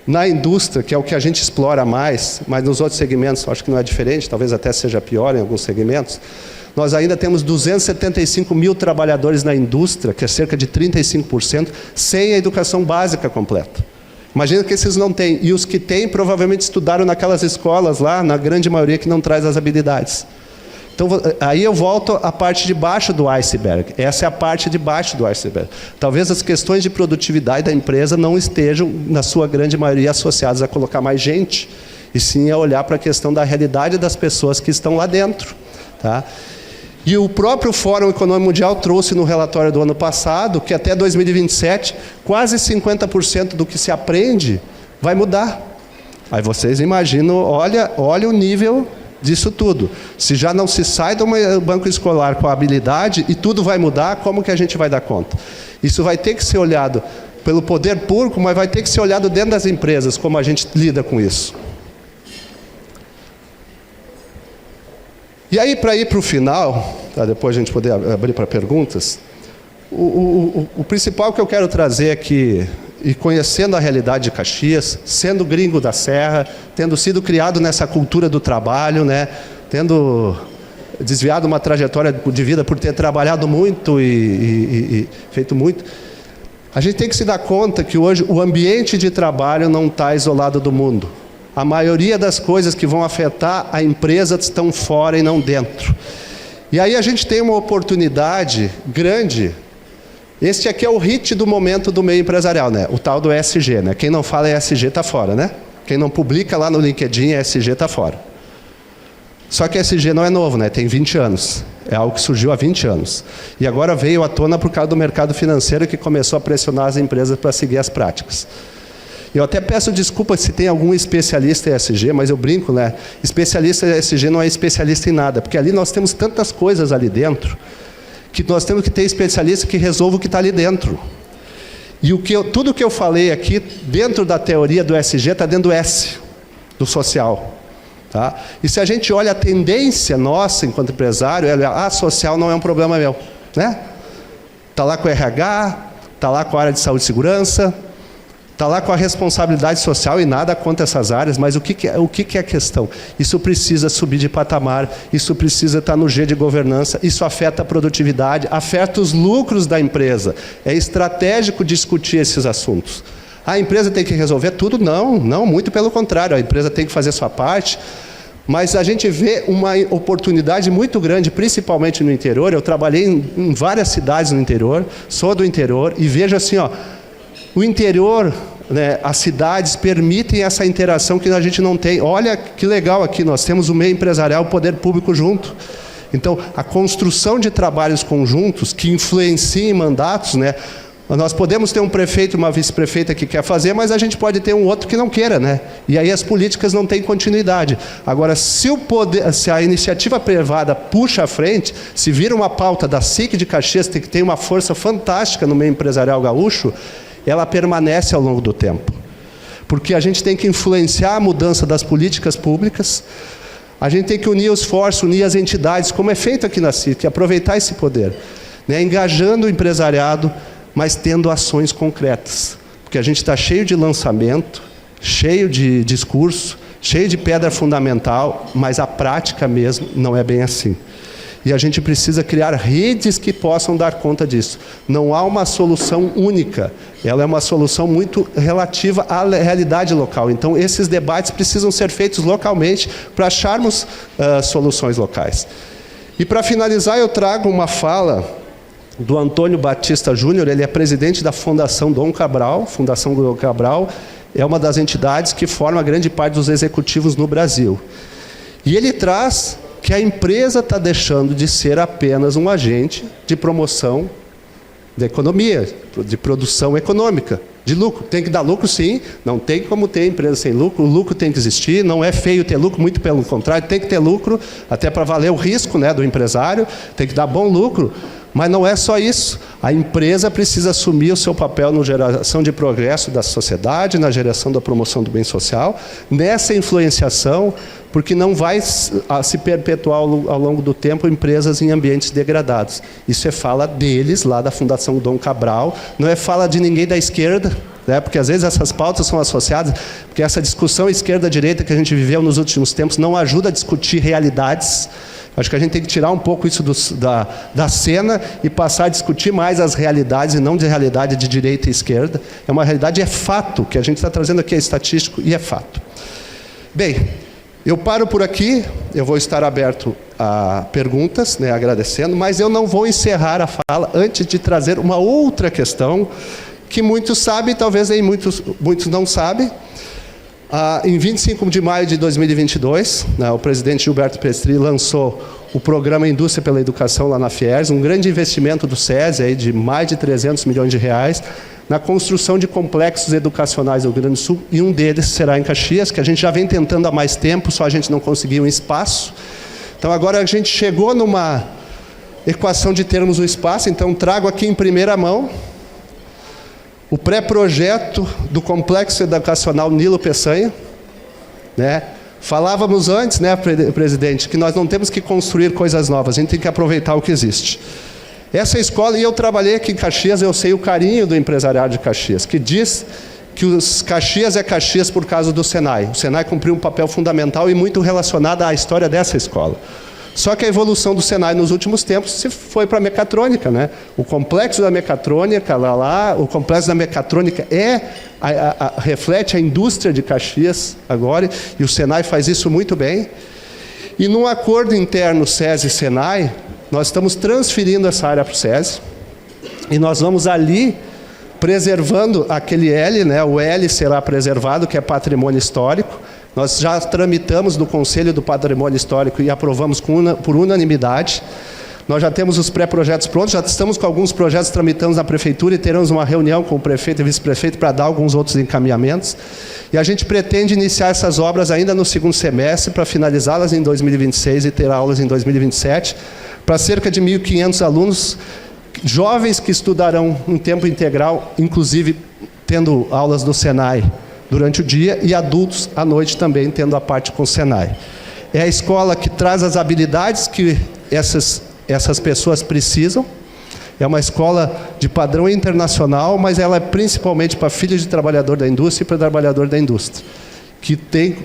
S4: na indústria, que é o que a gente explora mais, mas nos outros segmentos acho que não é diferente, talvez até seja pior em alguns segmentos, nós ainda temos 275 mil trabalhadores na indústria, que é cerca de 35%, sem a educação básica completa. Imagina que esses não têm. E os que têm, provavelmente estudaram naquelas escolas lá, na grande maioria que não traz as habilidades. Então, aí eu volto à parte de baixo do iceberg. Essa é a parte de baixo do iceberg. Talvez as questões de produtividade da empresa não estejam, na sua grande maioria, associadas a colocar mais gente, e sim a olhar para a questão da realidade das pessoas que estão lá dentro. Tá? E o próprio Fórum Econômico Mundial trouxe no relatório do ano passado que até 2027, quase 50% do que se aprende vai mudar. Aí vocês imaginam, olha o nível disso tudo. Se já não se sai do banco escolar com a habilidade e tudo vai mudar, como que a gente vai dar conta? Isso vai ter que ser olhado pelo poder público, mas vai ter que ser olhado dentro das empresas, como a gente lida com isso. E aí, para ir para o final, tá, depois a gente poder abrir para perguntas, O principal que eu quero trazer aqui, e conhecendo a realidade de Caxias, sendo gringo da Serra, tendo sido criado nessa cultura do trabalho, né, tendo desviado uma trajetória de vida por ter trabalhado muito e feito muito, a gente tem que se dar conta que hoje o ambiente de trabalho não está isolado do mundo. A maioria das coisas que vão afetar a empresa estão fora e não dentro. E aí a gente tem uma oportunidade grande. Este aqui é o hit do momento do meio empresarial, né? O tal do ESG, né? Quem não fala ESG está fora, né? Quem não publica lá no LinkedIn ESG está fora. Só que ESG não é novo, né? Tem 20 anos. É algo que surgiu há 20 anos. E agora veio à tona por causa do mercado financeiro que começou a pressionar as empresas para seguir as práticas. Eu até peço desculpa se tem algum especialista em ESG, mas eu brinco, né? Especialista em ESG não é especialista em nada, porque ali nós temos tantas coisas ali dentro, que nós temos que ter especialista que resolva o que está ali dentro. E tudo que eu falei aqui, dentro da teoria do ESG, está dentro do S, do social. Tá? E se a gente olha a tendência nossa, enquanto empresário, social não é um problema meu. Né? Está lá com o RH, está lá com a área de saúde e segurança, está lá com a responsabilidade social e nada contra essas áreas, mas o que é a questão? Isso precisa subir de patamar, isso precisa estar no G de governança, isso afeta a produtividade, afeta os lucros da empresa. É estratégico discutir esses assuntos. A empresa tem que resolver tudo? Não, muito pelo contrário, a empresa tem que fazer a sua parte, mas a gente vê uma oportunidade muito grande, principalmente no interior. Eu trabalhei em várias cidades no interior, sou do interior, e vejo assim, o interior, né, as cidades permitem essa interação que a gente não tem. Olha que legal aqui, nós temos o meio empresarial, o poder público junto. Então, a construção de trabalhos conjuntos que influenciem mandatos, né? Nós podemos ter um prefeito e uma vice-prefeita que quer fazer, mas a gente pode ter um outro que não queira, né? E aí as políticas não têm continuidade. Agora, se a iniciativa privada puxa à frente, se vira uma pauta da SIC de Caxias, que tem uma força fantástica no meio empresarial gaúcho, ela permanece ao longo do tempo. Porque a gente tem que influenciar a mudança das políticas públicas, a gente tem que unir os esforços, unir as entidades, como é feito aqui na SIC, aproveitar esse poder, né? Engajando o empresariado, mas tendo ações concretas. Porque a gente está cheio de lançamento, cheio de discurso, cheio de pedra fundamental, mas a prática mesmo não é bem assim. E a gente precisa criar redes que possam dar conta disso. Não há uma solução única, ela é uma solução muito relativa à realidade local. Então, esses debates precisam ser feitos localmente para acharmos soluções locais. E para finalizar, eu trago uma fala do Antônio Batista Júnior. Ele é presidente da Fundação Dom Cabral. Fundação Dom Cabral é uma das entidades que forma a grande parte dos executivos no Brasil. E ele traz que a empresa está deixando de ser apenas um agente de promoção da economia, de produção econômica, de lucro. Tem que dar lucro, sim, não tem como ter empresa sem lucro, o lucro tem que existir, não é feio ter lucro, muito pelo contrário, tem que ter lucro, até para valer o risco, né, do empresário, tem que dar bom lucro. Mas não é só isso. A empresa precisa assumir o seu papel na geração de progresso da sociedade, na geração da promoção do bem social, nessa influenciação, porque não vai se perpetuar ao longo do tempo empresas em ambientes degradados. Isso é fala deles, lá da Fundação Dom Cabral, não é fala de ninguém da esquerda, né? Porque às vezes essas pautas são associadas, porque essa discussão esquerda-direita que a gente viveu nos últimos tempos não ajuda a discutir realidades. Acho que a gente tem que tirar um pouco isso da cena e passar a discutir mais as realidades e não de realidade de direita e esquerda. É uma realidade, é fato, que a gente está trazendo aqui é estatístico e é fato. Bem, eu paro por aqui, eu vou estar aberto a perguntas, né, agradecendo, mas eu não vou encerrar a fala antes de trazer uma outra questão que muitos sabem, talvez nem muitos não sabem. Em 25 de maio de 2022, né, o presidente Gilberto Pestri lançou o programa Indústria pela Educação lá na Fiers, um grande investimento do SESI aí, de mais de 300 milhões de reais, na construção de complexos educacionais do Rio Grande do Sul, e um deles será em Caxias, que a gente já vem tentando há mais tempo, só a gente não conseguiu um espaço. Então agora a gente chegou numa equação de termos o espaço, então trago aqui em primeira mão o pré-projeto do Complexo Educacional Nilo Peçanha, né? Falávamos antes, né, presidente, que nós não temos que construir coisas novas, a gente tem que aproveitar o que existe. Essa escola, e eu trabalhei aqui em Caxias, eu sei o carinho do empresariado de Caxias, que diz que os Caxias é Caxias por causa do Senai. O Senai cumpriu um papel fundamental e muito relacionado à história dessa escola. Só que a evolução do Senai nos últimos tempos se foi para a mecatrônica, né? O complexo da mecatrônica, o complexo da mecatrônica reflete a indústria de Caxias agora, e o Senai faz isso muito bem. E num acordo interno SESI e Senai, nós estamos transferindo essa área para o SESI, e nós vamos ali preservando aquele L, né? O L será preservado, que é patrimônio histórico. Nós já tramitamos no Conselho do Patrimônio Histórico e aprovamos por unanimidade. Nós já temos os pré-projetos prontos, já estamos com alguns projetos tramitando na Prefeitura e teremos uma reunião com o prefeito e vice-prefeito para dar alguns outros encaminhamentos. E a gente pretende iniciar essas obras ainda no segundo semestre, para finalizá-las em 2026 e ter aulas em 2027, para cerca de 1.500 alunos, jovens que estudarão em tempo integral, inclusive tendo aulas do Senai durante o dia, e adultos à noite também, tendo a parte com o Senai. É a escola que traz as habilidades que essas pessoas precisam. É uma escola de padrão internacional, mas ela é principalmente para filhos de trabalhador da indústria e para trabalhador da indústria, que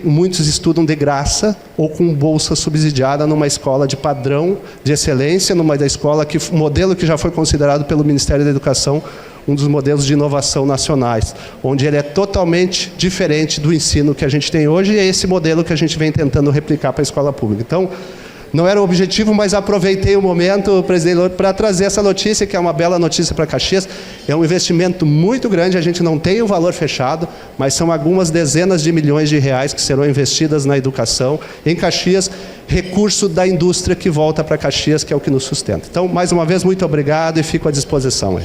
S4: muitos estudam de graça ou com bolsa subsidiada numa escola de padrão de excelência, numa escola modelo que já foi considerado pelo Ministério da Educação um dos modelos de inovação nacionais, onde ele é totalmente diferente do ensino que a gente tem hoje, e é esse modelo que a gente vem tentando replicar para a escola pública. Então, não era o objetivo, mas aproveitei o momento, presidente, para trazer essa notícia, que é uma bela notícia para Caxias. É um investimento muito grande, a gente não tem o valor fechado, mas são algumas dezenas de milhões de reais que serão investidas na educação em Caxias, recurso da indústria que volta para Caxias, que é o que nos sustenta. Então, mais uma vez, muito obrigado e fico à disposição.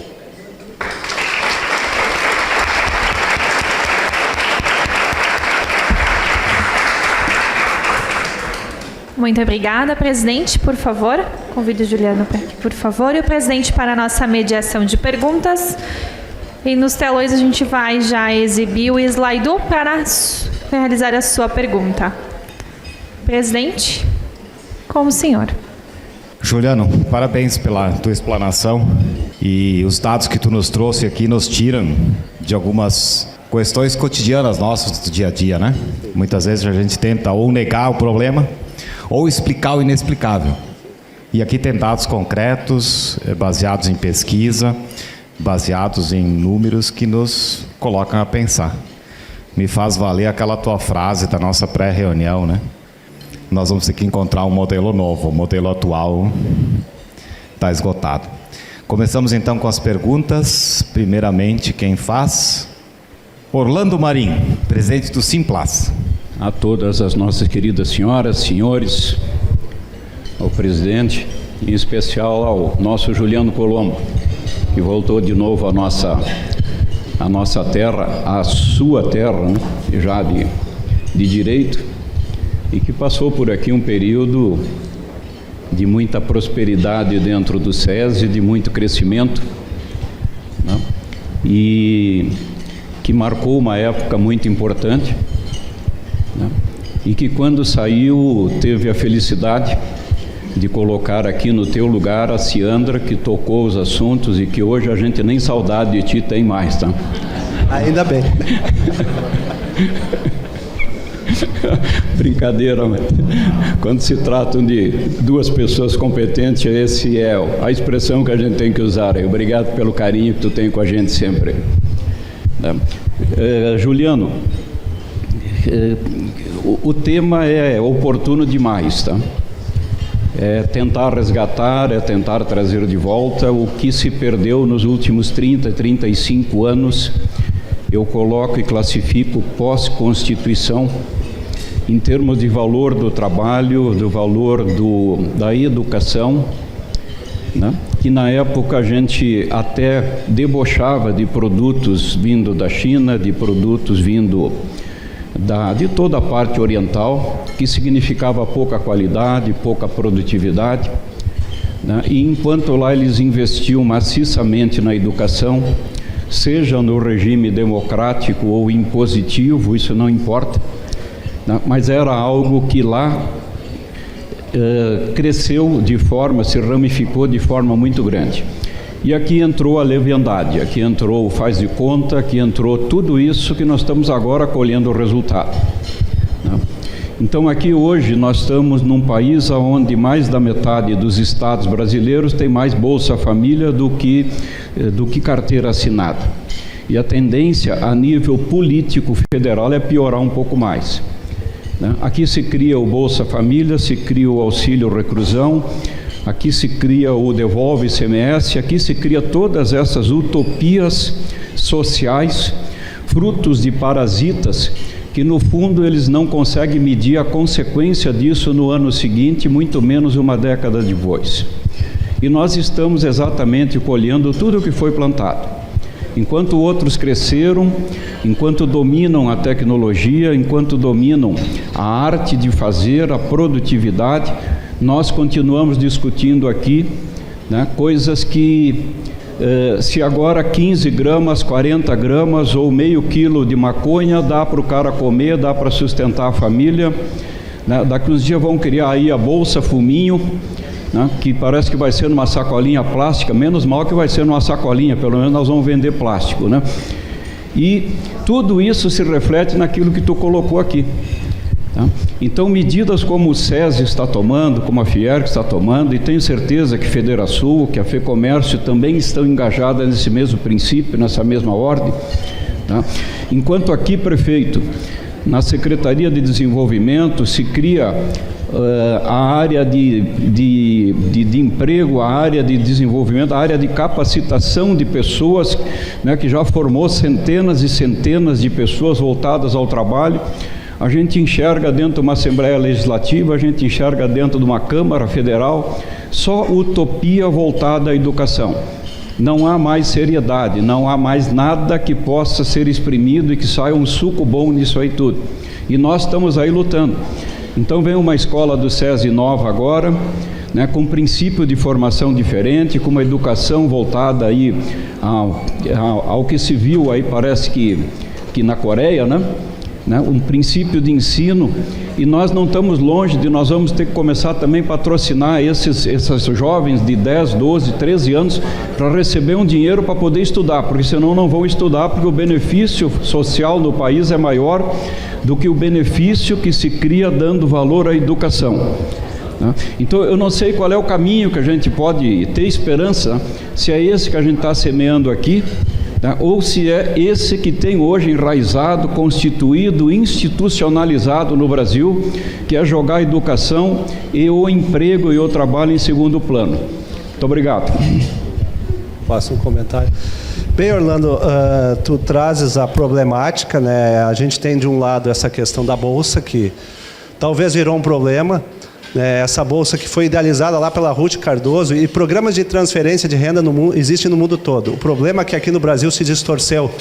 S2: Muito obrigada, presidente. Por favor, convido o Juliano para aqui, por favor, e o presidente para a nossa mediação de perguntas. E nos telões a gente vai já exibir o slide para realizar a sua pergunta. Presidente, com o senhor.
S3: Juliano, parabéns pela tua explanação, e os dados que tu nos trouxe aqui nos tiram de algumas questões cotidianas nossas do dia a dia, né? Muitas vezes a gente tenta ou negar o problema ou explicar o inexplicável. E aqui tem dados concretos, baseados em pesquisa, baseados em números que nos colocam a pensar. Me faz valer aquela tua frase da nossa pré-reunião, né? Nós vamos ter que encontrar um modelo novo, o modelo atual está esgotado. Começamos então com as perguntas. Primeiramente, quem faz? Orlando Marim, presidente do Simplas.
S5: A todas as nossas queridas senhoras, senhores, ao presidente, em especial ao nosso Juliano Colombo, que voltou de novo à nossa terra, à sua terra, né, já de direito, e que passou por aqui um período de muita prosperidade dentro do SESI, de muito crescimento, né, e que marcou uma época muito importante, né, e que quando saiu teve a felicidade de colocar aqui no teu lugar a Ciandra, que tocou os assuntos e que hoje a gente nem saudade de ti tem mais, tá?
S4: Ainda bem.
S5: Brincadeira, mas quando se tratam de duas pessoas competentes, esse é a expressão que a gente tem que usar. Obrigado pelo carinho que tu tem com a gente sempre. Juliano, o tema é oportuno demais, tá? É tentar resgatar, é tentar trazer de volta o que se perdeu nos últimos 30, 35 anos. Eu coloco e classifico pós-Constituição em termos de valor do trabalho, do valor da educação, né? Que na época a gente até debochava de produtos vindo da China, de produtos vindo de toda a parte oriental, que significava pouca qualidade, pouca produtividade, né? E enquanto lá eles investiam maciçamente na educação, seja no regime democrático ou impositivo, isso não importa, né? Mas era algo que lá cresceu se ramificou de forma muito grande. E aqui entrou a leviandade, aqui entrou o faz de conta, aqui entrou tudo isso que nós estamos agora colhendo o resultado, né? Então aqui hoje nós estamos num país onde mais da metade dos estados brasileiros tem mais Bolsa Família do que carteira assinada. E a tendência a nível político federal é piorar um pouco mais, né? Aqui se cria o Bolsa Família, se cria o Auxílio Reclusão, aqui se cria o Devolve ICMS, aqui se cria todas essas utopias sociais, frutos de parasitas, que no fundo eles não conseguem medir a consequência disso no ano seguinte, muito menos uma década depois. E nós estamos exatamente colhendo tudo o que foi plantado. Enquanto outros cresceram, enquanto dominam a tecnologia, enquanto dominam a arte de fazer, a produtividade, nós continuamos discutindo aqui, né, coisas que, se agora 15 gramas, 40 gramas ou meio quilo de maconha dá para o cara comer, dá para sustentar a família, né? Daqui uns dias vão criar aí a Bolsa Fuminho, né, que parece que vai ser numa sacolinha plástica, menos mal que vai ser numa sacolinha, pelo menos nós vamos vender plástico, né? E tudo isso se reflete naquilo que tu colocou aqui, tá? Então, medidas como o SESI está tomando, como a Fiergs está tomando, e tenho certeza que Federação, que a FEComércio também estão engajadas nesse mesmo princípio, nessa mesma ordem, tá? Enquanto aqui, prefeito, na Secretaria de Desenvolvimento se cria a área de emprego, a área de desenvolvimento, a área de capacitação de pessoas, né, que já formou centenas e centenas de pessoas voltadas ao trabalho. A gente enxerga dentro de uma Assembleia Legislativa, a gente enxerga dentro de uma Câmara Federal, só utopia voltada à educação. Não há mais seriedade, não há mais nada que possa ser exprimido e que saia um suco bom nisso aí tudo. E nós estamos aí lutando. Então vem uma escola do SESI nova agora, né, com um princípio de formação diferente, com uma educação voltada aí ao que se viu aí, parece que na Coreia, né? Um princípio de ensino, e nós não estamos longe nós vamos ter que começar também a patrocinar esses jovens de 10, 12, 13 anos para receber um dinheiro para poder estudar, porque senão não vão estudar, porque o benefício social no país é maior do que o benefício que se cria dando valor à educação, né? Então eu não sei qual é o caminho que a gente pode ter esperança, se é esse que a gente está semeando aqui, ou se é esse que tem hoje enraizado, constituído, institucionalizado no Brasil, que é jogar a educação e o emprego e o trabalho em segundo plano. Muito obrigado.
S4: Faço um comentário. Bem, Orlando, tu trazes a problemática, né? A gente tem de um lado essa questão da Bolsa, que talvez virou um problema, essa bolsa que foi idealizada lá pela Ruth Cardoso, e programas de transferência de renda existem no mundo todo. O problema é que aqui no Brasil se distorceu.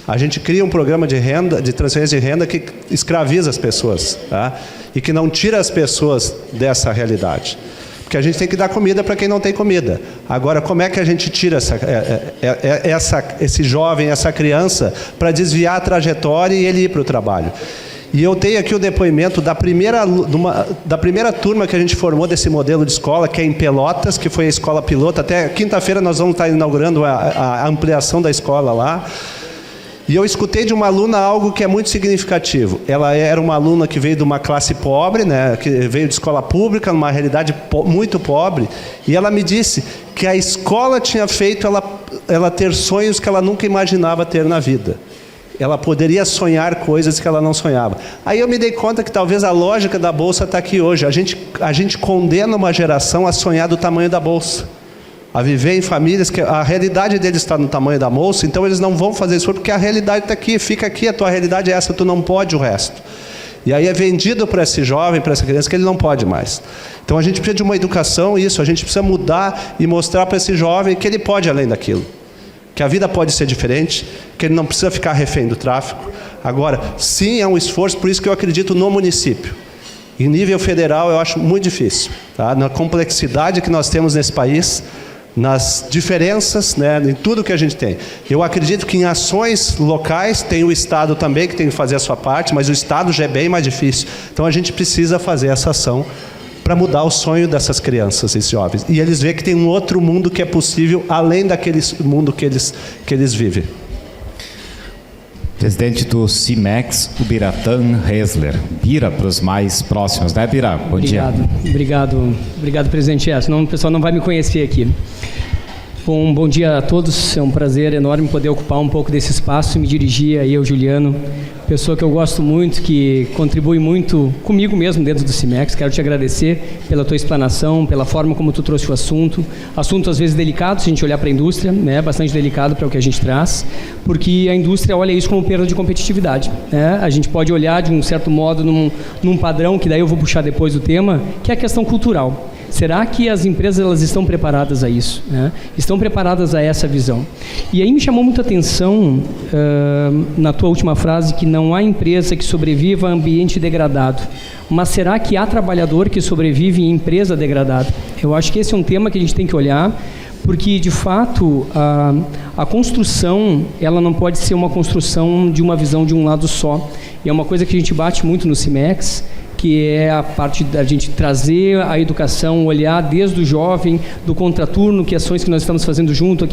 S4: A gente cria um programa de renda, de transferência de renda, que escraviza as pessoas, tá? E que não tira as pessoas dessa realidade. Porque a gente tem que dar comida para quem não tem comida. Agora, como é que a gente tira esse jovem, essa criança, para desviar a trajetória e ele ir para o trabalho? E eu tenho aqui o depoimento da primeira turma que a gente formou desse modelo de escola, que é em Pelotas, que foi a escola piloto. Até quinta-feira nós vamos estar inaugurando a ampliação da escola lá. E eu escutei de uma aluna algo que é muito significativo. Ela era uma aluna que veio de uma classe pobre, né, que veio de escola pública, numa realidade muito pobre, e ela me disse que a escola tinha feito ela ter sonhos que ela nunca imaginava ter na vida. Ela poderia sonhar coisas que ela não sonhava. Aí eu me dei conta que talvez a lógica da Bolsa está aqui hoje. A gente condena uma geração a sonhar do tamanho da Bolsa, a viver em famílias que a realidade deles está no tamanho da Bolsa, então eles não vão fazer isso porque a realidade está aqui, fica aqui, a tua realidade é essa, tu não pode o resto. E aí é vendido para esse jovem, para essa criança, que ele não pode mais. Então a gente precisa de uma educação, a gente precisa mudar e mostrar para esse jovem que ele pode além daquilo. Que a vida pode ser diferente, que ele não precisa ficar refém do tráfico. Agora, sim, é um esforço, por isso que eu acredito no município. Em nível federal, eu acho muito difícil, tá? Na complexidade que nós temos nesse país, nas diferenças, né, em tudo que a gente tem. Eu acredito que em ações locais, tem o Estado também que tem que fazer a sua parte, mas o Estado já é bem mais difícil. Então a gente precisa fazer essa ação para mudar o sonho dessas crianças, esses jovens. E eles veem que tem um outro mundo que é possível, além daquele mundo que eles vivem.
S6: Presidente do CIMEX, o Biratan Hesler. Bira para os mais próximos, né, Bira? Bom dia.
S7: Obrigado, presidente. Senão o pessoal não vai me conhecer aqui. Bom dia a todos, é um prazer enorme poder ocupar um pouco desse espaço e me dirigir aí ao Juliano, pessoa que eu gosto muito, que contribui muito comigo mesmo dentro do CIMEX. Quero te agradecer pela tua explanação, pela forma como tu trouxe o assunto às vezes delicado, se a gente olhar para a indústria, né, bastante delicado para o que a gente traz, porque a indústria olha isso como perda de competitividade, né? A gente pode olhar de um certo modo num padrão, que daí eu vou puxar depois o tema, que é a questão cultural. Será que as empresas elas estão preparadas a isso, né? Estão preparadas a essa visão? E aí me chamou muita atenção na tua última frase, que não há empresa que sobreviva a ambiente degradado. Mas será que há trabalhador que sobrevive em empresa degradada? Eu acho que esse é um tema que a gente tem que olhar, porque, de fato, a construção ela não pode ser uma construção de uma visão de um lado só. E é uma coisa que a gente bate muito no CIMEX, que é a parte da gente trazer a educação, olhar desde o jovem, do contraturno, que ações que nós estamos fazendo junto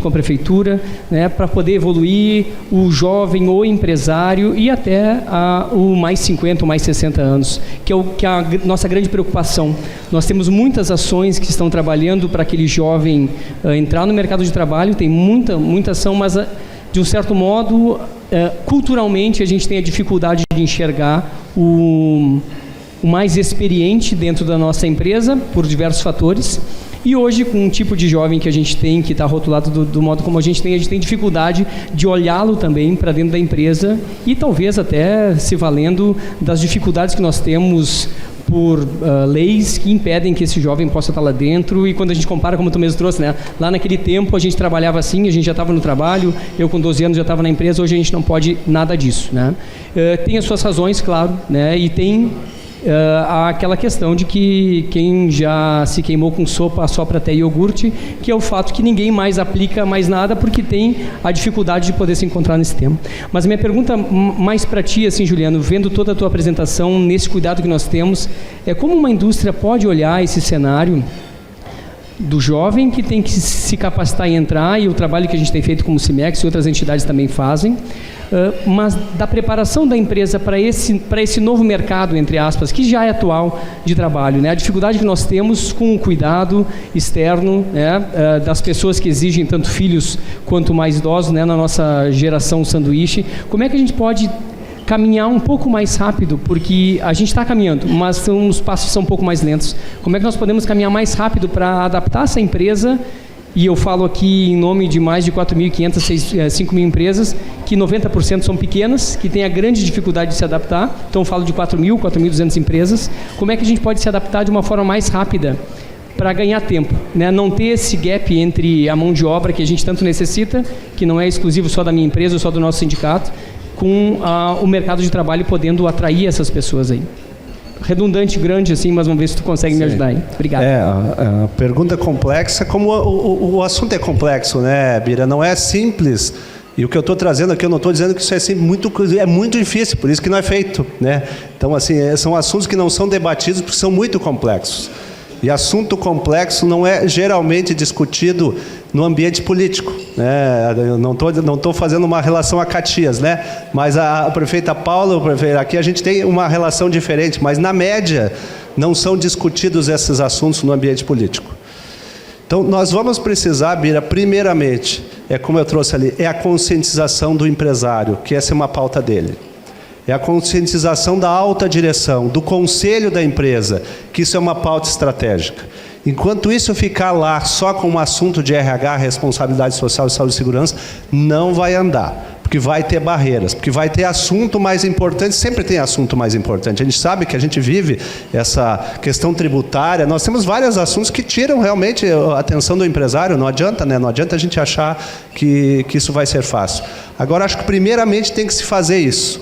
S7: com a prefeitura, né, para poder evoluir o jovem, o empresário e até o mais 50, ou mais 60 anos, que é a nossa grande preocupação. Nós temos muitas ações que estão trabalhando para aquele jovem entrar no mercado de trabalho, tem muita ação, mas de um certo modo, culturalmente, a gente tem a dificuldade de enxergar o mais experiente dentro da nossa empresa, por diversos fatores. E hoje, com um tipo de jovem que a gente tem, que está rotulado do modo como a gente tem dificuldade de olhá-lo também para dentro da empresa e talvez até se valendo das dificuldades que nós temos por leis que impedem que esse jovem possa estar lá dentro. E quando a gente compara, como tu mesmo trouxe, né? Lá naquele tempo a gente trabalhava assim, a gente já estava no trabalho, eu com 12 anos já estava na empresa, hoje a gente não pode nada disso, né? Tem as suas razões, claro, né? E tem aquela questão de que quem já se queimou com sopa assopra até iogurte, que é o fato que ninguém mais aplica mais nada porque tem a dificuldade de poder se encontrar nesse tema. Mas minha pergunta mais para ti, assim, Juliano, vendo toda a tua apresentação, nesse cuidado que nós temos, é como uma indústria pode olhar esse cenário do jovem que tem que se capacitar e entrar, e o trabalho que a gente tem feito como o CIMEX e outras entidades também fazem, mas da preparação da empresa para esse novo mercado, entre aspas, que já é atual de trabalho, né? A dificuldade que nós temos com o cuidado externo, né, das pessoas que exigem tanto filhos quanto mais idosos, né, na nossa geração sanduíche. Como é que a gente pode caminhar um pouco mais rápido, porque a gente está caminhando, mas os passos são um pouco mais lentos. Como é que nós podemos caminhar mais rápido para adaptar essa empresa? E eu falo aqui em nome de mais de 4.500, 5.000 empresas, que 90% são pequenas, que têm a grande dificuldade de se adaptar. Então eu falo de 4.200 empresas. Como é que a gente pode se adaptar de uma forma mais rápida para ganhar tempo, né? Não ter esse gap entre a mão de obra que a gente tanto necessita, que não é exclusivo só da minha empresa ou só do nosso sindicato, com o mercado de trabalho podendo atrair essas pessoas aí. Redundante, grande assim, mas vamos ver se tu consegue me ajudar aí. Obrigado.
S4: A pergunta é complexa, como o assunto é complexo, né, Bira? Não é simples. E o que eu estou trazendo aqui, eu não estou dizendo que isso é muito difícil, por isso que não é feito, né? Então, assim, são assuntos que não são debatidos porque são muito complexos. E assunto complexo não é geralmente discutido no ambiente político, né? Eu não estou fazendo uma relação a Caxias, né? Mas a prefeita Paula, o prefeito, aqui a gente tem uma relação diferente, mas na média não são discutidos esses assuntos no ambiente político. Então nós vamos precisar, Bira, primeiramente, como eu trouxe ali, é a conscientização do empresário, que essa é uma pauta dele. É a conscientização da alta direção, do conselho da empresa, que isso é uma pauta estratégica. Enquanto isso ficar lá só com um assunto de RH, responsabilidade social e saúde e segurança, não vai andar, porque vai ter barreiras, porque vai ter assunto mais importante, sempre tem assunto mais importante. A gente sabe que a gente vive essa questão tributária, nós temos vários assuntos que tiram realmente a atenção do empresário, não adianta, né? Não adianta a gente achar que isso vai ser fácil. Agora, acho que primeiramente tem que se fazer isso.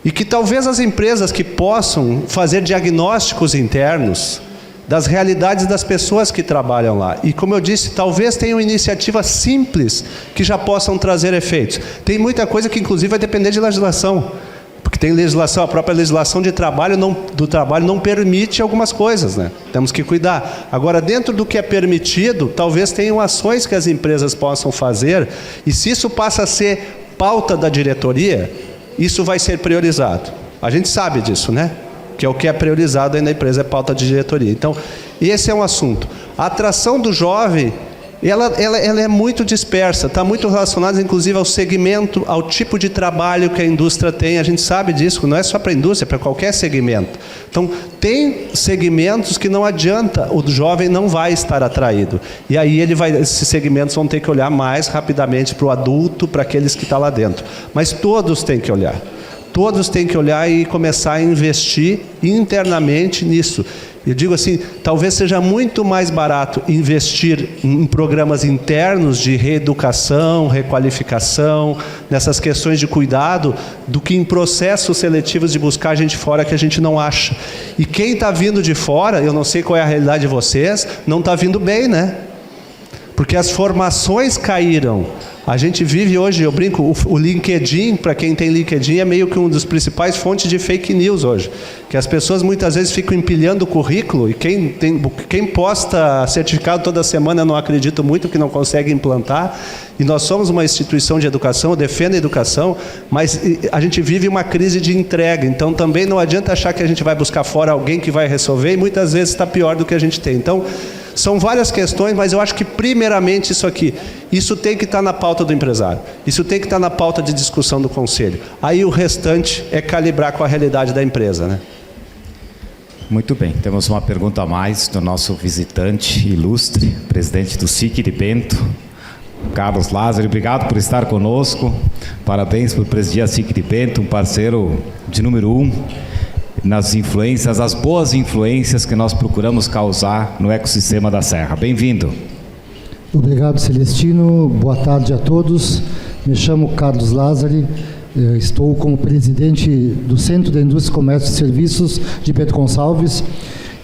S4: E que talvez as empresas que possam fazer diagnósticos internos das realidades das pessoas que trabalham lá. E como eu disse, talvez tenham iniciativas simples que já possam trazer efeitos. Tem muita coisa que inclusive vai depender de legislação. Porque que tem legislação, a própria legislação de trabalho do trabalho não permite algumas coisas, né? Temos que cuidar. Agora, dentro do que é permitido, talvez tenham ações que as empresas possam fazer, e se isso passa a ser pauta da diretoria, isso vai ser priorizado. A gente sabe disso, né? Que é o que é priorizado aí na empresa, é pauta de diretoria. Então, esse é um assunto. A atração do jovem, ela é muito dispersa, está muito relacionada, inclusive, ao segmento, ao tipo de trabalho que a indústria tem. A gente sabe disso, não é só para a indústria, é para qualquer segmento. Então, tem segmentos que não adianta, o jovem não vai estar atraído. E aí esses segmentos vão ter que olhar mais rapidamente para o adulto, para aqueles que estão lá dentro. Mas todos têm que olhar. Todos têm que olhar e começar a investir internamente nisso. Eu digo assim, talvez seja muito mais barato investir em programas internos de reeducação, requalificação, nessas questões de cuidado, do que em processos seletivos de buscar gente fora que a gente não acha. E quem está vindo de fora, eu não sei qual é a realidade de vocês, não está vindo bem, né? Porque as formações caíram. A gente vive hoje, eu brinco, o LinkedIn, para quem tem LinkedIn, é meio que um dos principais fontes de fake news hoje. Que as pessoas muitas vezes ficam empilhando o currículo, e quem posta certificado toda semana, eu não acredito muito que não consegue implantar. E nós somos uma instituição de educação, eu defendo a educação, mas a gente vive uma crise de entrega. Então também não adianta achar que a gente vai buscar fora alguém que vai resolver, e muitas vezes está pior do que a gente tem. Então, são várias questões, mas eu acho que primeiramente isso tem que estar na pauta do empresário. Isso tem que estar na pauta de discussão do conselho. Aí o restante é calibrar com a realidade da empresa, né?
S6: Muito bem, temos uma pergunta a mais do nosso visitante ilustre, presidente do SIC de Bento, Carlos Lázaro. Obrigado por estar conosco. Parabéns por presidir a SIC de Bento, um parceiro de número 1 nas influências, as boas influências que nós procuramos causar no ecossistema da Serra. Bem-vindo.
S8: Obrigado, Celestino. Boa tarde a todos. Me chamo Carlos Lázaro. Estou como presidente do Centro da Indústria, Comércio e Serviços de Bento Gonçalves.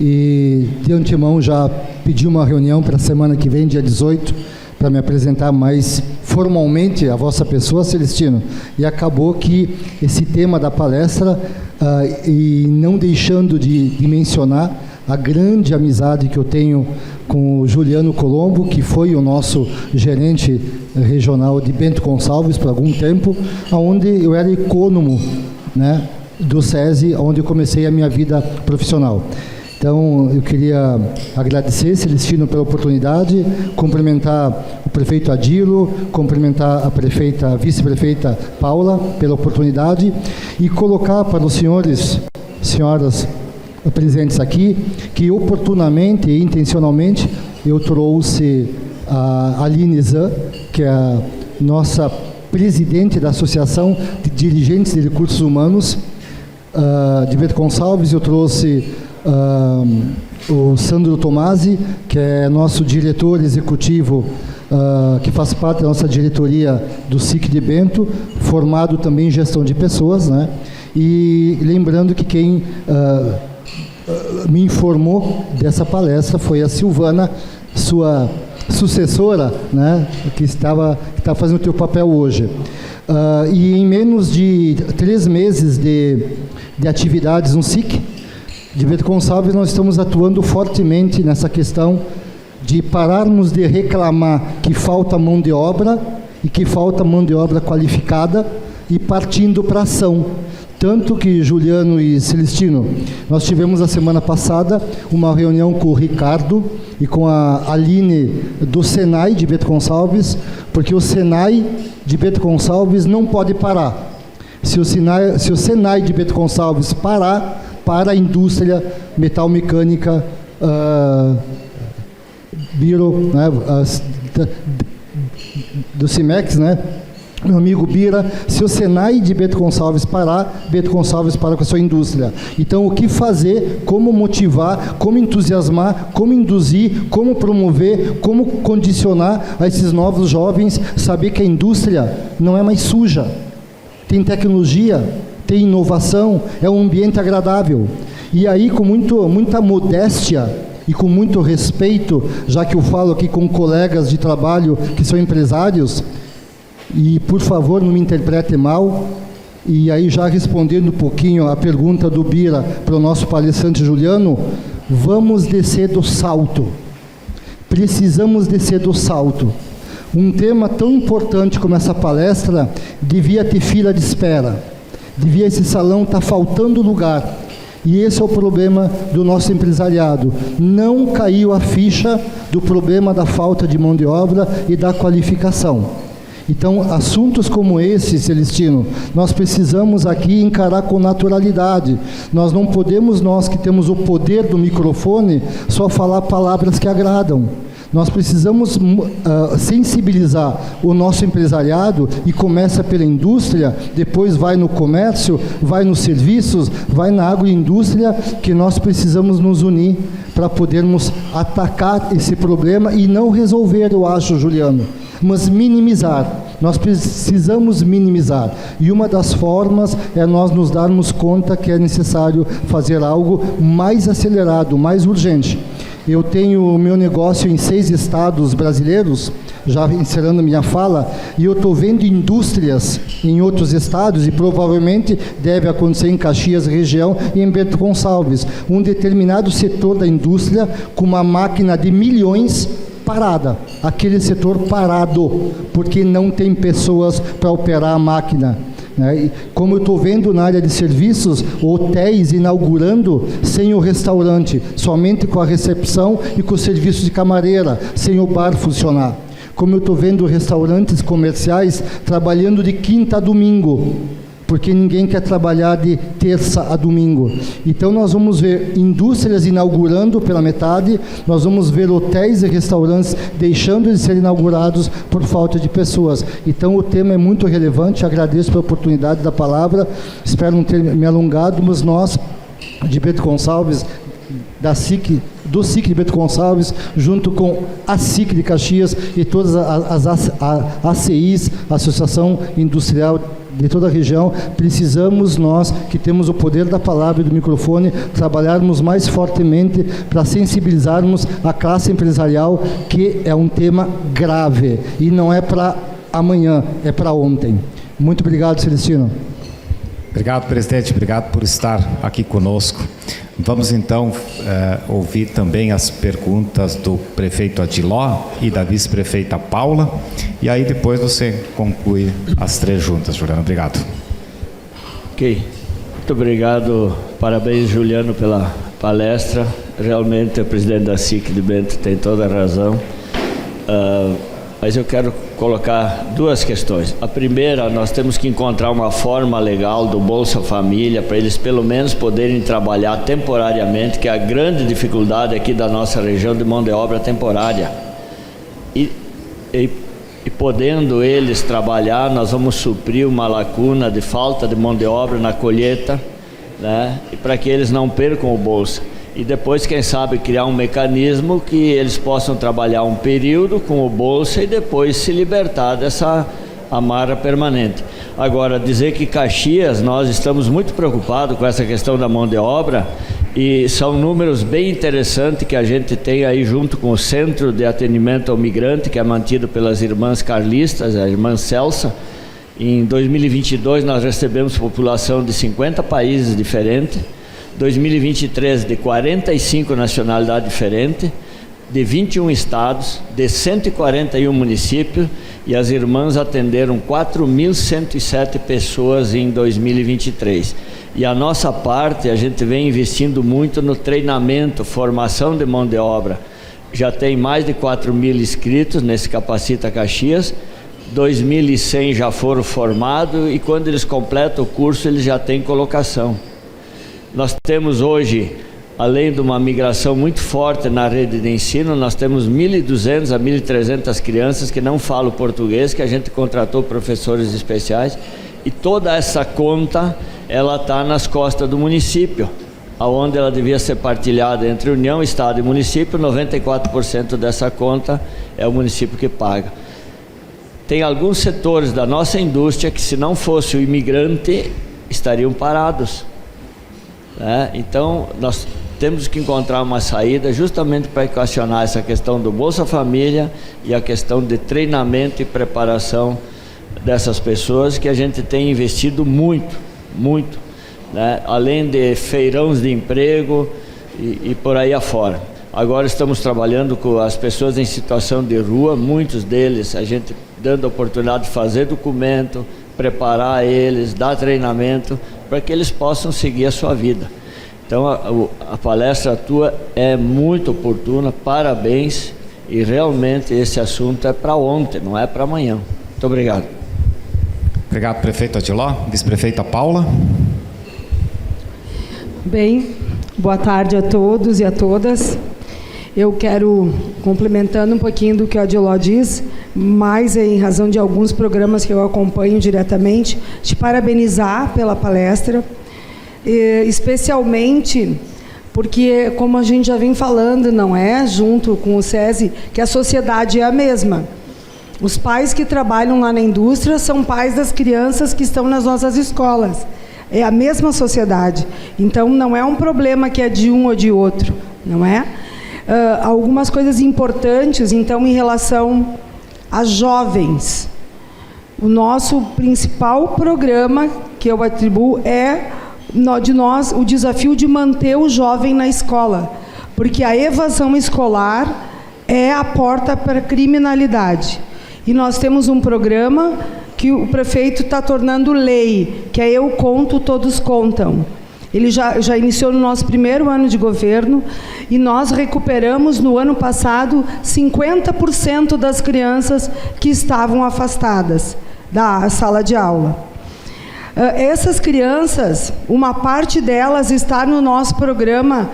S8: E, de antemão, já pedi uma reunião para a semana que vem, dia 18, para me apresentar mais formalmente a vossa pessoa, Celestino. E acabou que esse tema da palestra, e não deixando de mencionar a grande amizade que eu tenho com o Juliano Colombo, que foi o nosso gerente regional de Bento Gonçalves por algum tempo, onde eu era ecônomo, né, do SESI, onde eu comecei a minha vida profissional. Então, eu queria agradecer, Celestino, pela oportunidade, cumprimentar o prefeito Adilo, cumprimentar a vice-prefeita Paula pela oportunidade e colocar para os senhoras presentes aqui, que oportunamente e intencionalmente eu trouxe a Aline Zan, que é a nossa presidente da Associação de Dirigentes de Recursos Humanos de Bento Gonçalves. Eu trouxe o Sandro Tomasi, que é nosso diretor executivo, que faz parte da nossa diretoria do SIC de Bento, formado também em gestão de pessoas, né? E lembrando que quem me informou dessa palestra foi a Silvana, sua sucessora, né, que está fazendo o teu papel hoje. E em menos de 3 meses de atividades no SIC de Bento Gonçalves, nós estamos atuando fortemente nessa questão de pararmos de reclamar que falta mão de obra e que falta mão de obra qualificada e partindo para ação. Tanto que, Juliano e Celestino, nós tivemos a semana passada uma reunião com o Ricardo e com a Aline do Senai de Bento Gonçalves, porque o Senai de Bento Gonçalves não pode parar. Se o Senai de Bento Gonçalves parar, para a indústria metal-mecânica, né, do CIMEX, né? Meu amigo Bira, se o Senai de Bento Gonçalves parar, Bento Gonçalves para com a sua indústria. Então, o que fazer, como motivar, como entusiasmar, como induzir, como promover, como condicionar a esses novos jovens saber que a indústria não é mais suja, tem tecnologia, tem inovação, é um ambiente agradável. E aí, com muita modéstia e com muito respeito, já que eu falo aqui com colegas de trabalho que são empresários, e, por favor, não me interprete mal, E aí, já respondendo um pouquinho a pergunta do Bira para o nosso palestrante Juliano, vamos descer do salto. Precisamos descer do salto. Um tema tão importante como essa palestra devia ter fila de espera. Devia esse salão estar faltando lugar. E esse é o problema do nosso empresariado. Não caiu a ficha do problema da falta de mão de obra e da qualificação. Então, assuntos como esse, Celestino, nós precisamos aqui encarar com naturalidade. Nós não podemos, nós que temos o poder do microfone, só falar palavras que agradam. Nós precisamos sensibilizar o nosso empresariado, e começa pela indústria, depois vai no comércio, vai nos serviços, vai na agroindústria, que nós precisamos nos unir para podermos atacar esse problema e não resolver, eu acho, Juliano, mas minimizar. Nós precisamos minimizar. E uma das formas é nós nos darmos conta que é necessário fazer algo mais acelerado, mais urgente. Eu tenho o meu negócio em 6 estados brasileiros, já encerrando minha fala, e eu estou vendo indústrias em outros estados, e provavelmente deve acontecer em Caxias, região, e em Bento Gonçalves. Um determinado setor da indústria com uma máquina de milhões parada, aquele setor parado, porque não tem pessoas para operar a máquina. Como eu estou vendo na área de serviços, hotéis inaugurando sem o restaurante, somente com a recepção e com o serviço de camareira, sem o bar funcionar. Como eu estou vendo restaurantes comerciais trabalhando de quinta a domingo, porque ninguém quer trabalhar de terça a domingo. Então nós vamos ver indústrias inaugurando pela metade, nós vamos ver hotéis e restaurantes deixando de ser inaugurados por falta de pessoas. Então o tema é muito relevante, agradeço pela oportunidade da palavra, espero não ter me alongado, mas nós, de Bento Gonçalves, do SIC de Bento Gonçalves, junto com a SIC de Caxias e todas as ACIs, Associação Industrial de toda a região, precisamos nós, que temos o poder da palavra e do microfone, trabalharmos mais fortemente para sensibilizarmos a classe empresarial, que é um tema grave, e não é para amanhã, é para ontem. Muito obrigado, Celestino.
S6: Obrigado, presidente. Obrigado por estar aqui conosco. Vamos, então, ouvir também as perguntas do prefeito Adiló e da vice-prefeita Paula. E aí, depois, você conclui as 3 juntas, Juliano. Obrigado.
S9: Ok. Muito obrigado. Parabéns, Juliano, pela palestra. Realmente, o presidente da SIC de Bento tem toda a razão. Mas eu quero colocar 2 questões. A primeira, nós temos que encontrar uma forma legal do Bolsa Família para eles pelo menos poderem trabalhar temporariamente, que é a grande dificuldade aqui da nossa região de mão de obra temporária. E podendo eles trabalhar, nós vamos suprir uma lacuna de falta de mão de obra na colheita, né? E para que eles não percam o Bolsa. E depois, quem sabe, criar um mecanismo que eles possam trabalhar um período com o Bolsa e depois se libertar dessa amarra permanente. Agora, dizer que Caxias, nós estamos muito preocupados com essa questão da mão de obra, e são números bem interessantes que a gente tem aí junto com o Centro de Atendimento ao Migrante, que é mantido pelas irmãs carlistas, a irmã Celsa. Em 2022 nós recebemos população de 50 países diferentes, 2023 de 45 nacionalidades diferentes, de 21 estados, de 141 municípios, e as irmãs atenderam 4.107 pessoas em 2023. E a nossa parte, a gente vem investindo muito no treinamento, formação de mão de obra. Já tem mais de 4.000 inscritos nesse Capacita Caxias, 2.100 já foram formados, e quando eles completam o curso, eles já têm colocação. Nós temos hoje, além de uma migração muito forte na rede de ensino, nós temos 1.200 a 1.300 crianças que não falam português, que a gente contratou professores especiais, e toda essa conta, ela está nas costas do município, onde ela devia ser partilhada entre União, Estado e município. 94% dessa conta é o município que paga. Tem alguns setores da nossa indústria que, se não fosse o imigrante, estariam parados. Então, nós temos que encontrar uma saída justamente para equacionar essa questão do Bolsa Família e a questão de treinamento e preparação dessas pessoas que a gente tem investido muito, muito, né? Além de feirões de emprego e por aí afora. Agora estamos trabalhando com as pessoas em situação de rua, muitos deles a gente dando a oportunidade de fazer documento, preparar eles, dar treinamento para que eles possam seguir a sua vida. Então a palestra tua é muito oportuna, parabéns, e realmente esse assunto é para ontem, não é para amanhã. Muito obrigado.
S6: Obrigado, prefeito Adiló. Vice-prefeita Paula.
S10: Bem, boa tarde a todos e a todas. Eu quero, complementando um pouquinho do que o Adiló diz, mas em razão de alguns programas que eu acompanho diretamente, te parabenizar pela palestra, especialmente porque, como a gente já vem falando, não é, junto com o SESI, que a sociedade é a mesma. Os pais que trabalham lá na indústria são pais das crianças que estão nas nossas escolas. É a mesma sociedade. Então, não é um problema que é de um ou de outro, não é? Algumas coisas importantes, então, em relação a jovens. O nosso principal programa, que eu atribuo, é de nós o desafio de manter o jovem na escola, porque a evasão escolar é a porta para a criminalidade. E nós temos um programa que o prefeito está tornando lei, que é Eu Conto, Todos Contam. Ele já iniciou no nosso primeiro ano de governo e nós recuperamos no ano passado 50% das crianças que estavam afastadas da sala de aula. Essas crianças, uma parte delas está no nosso programa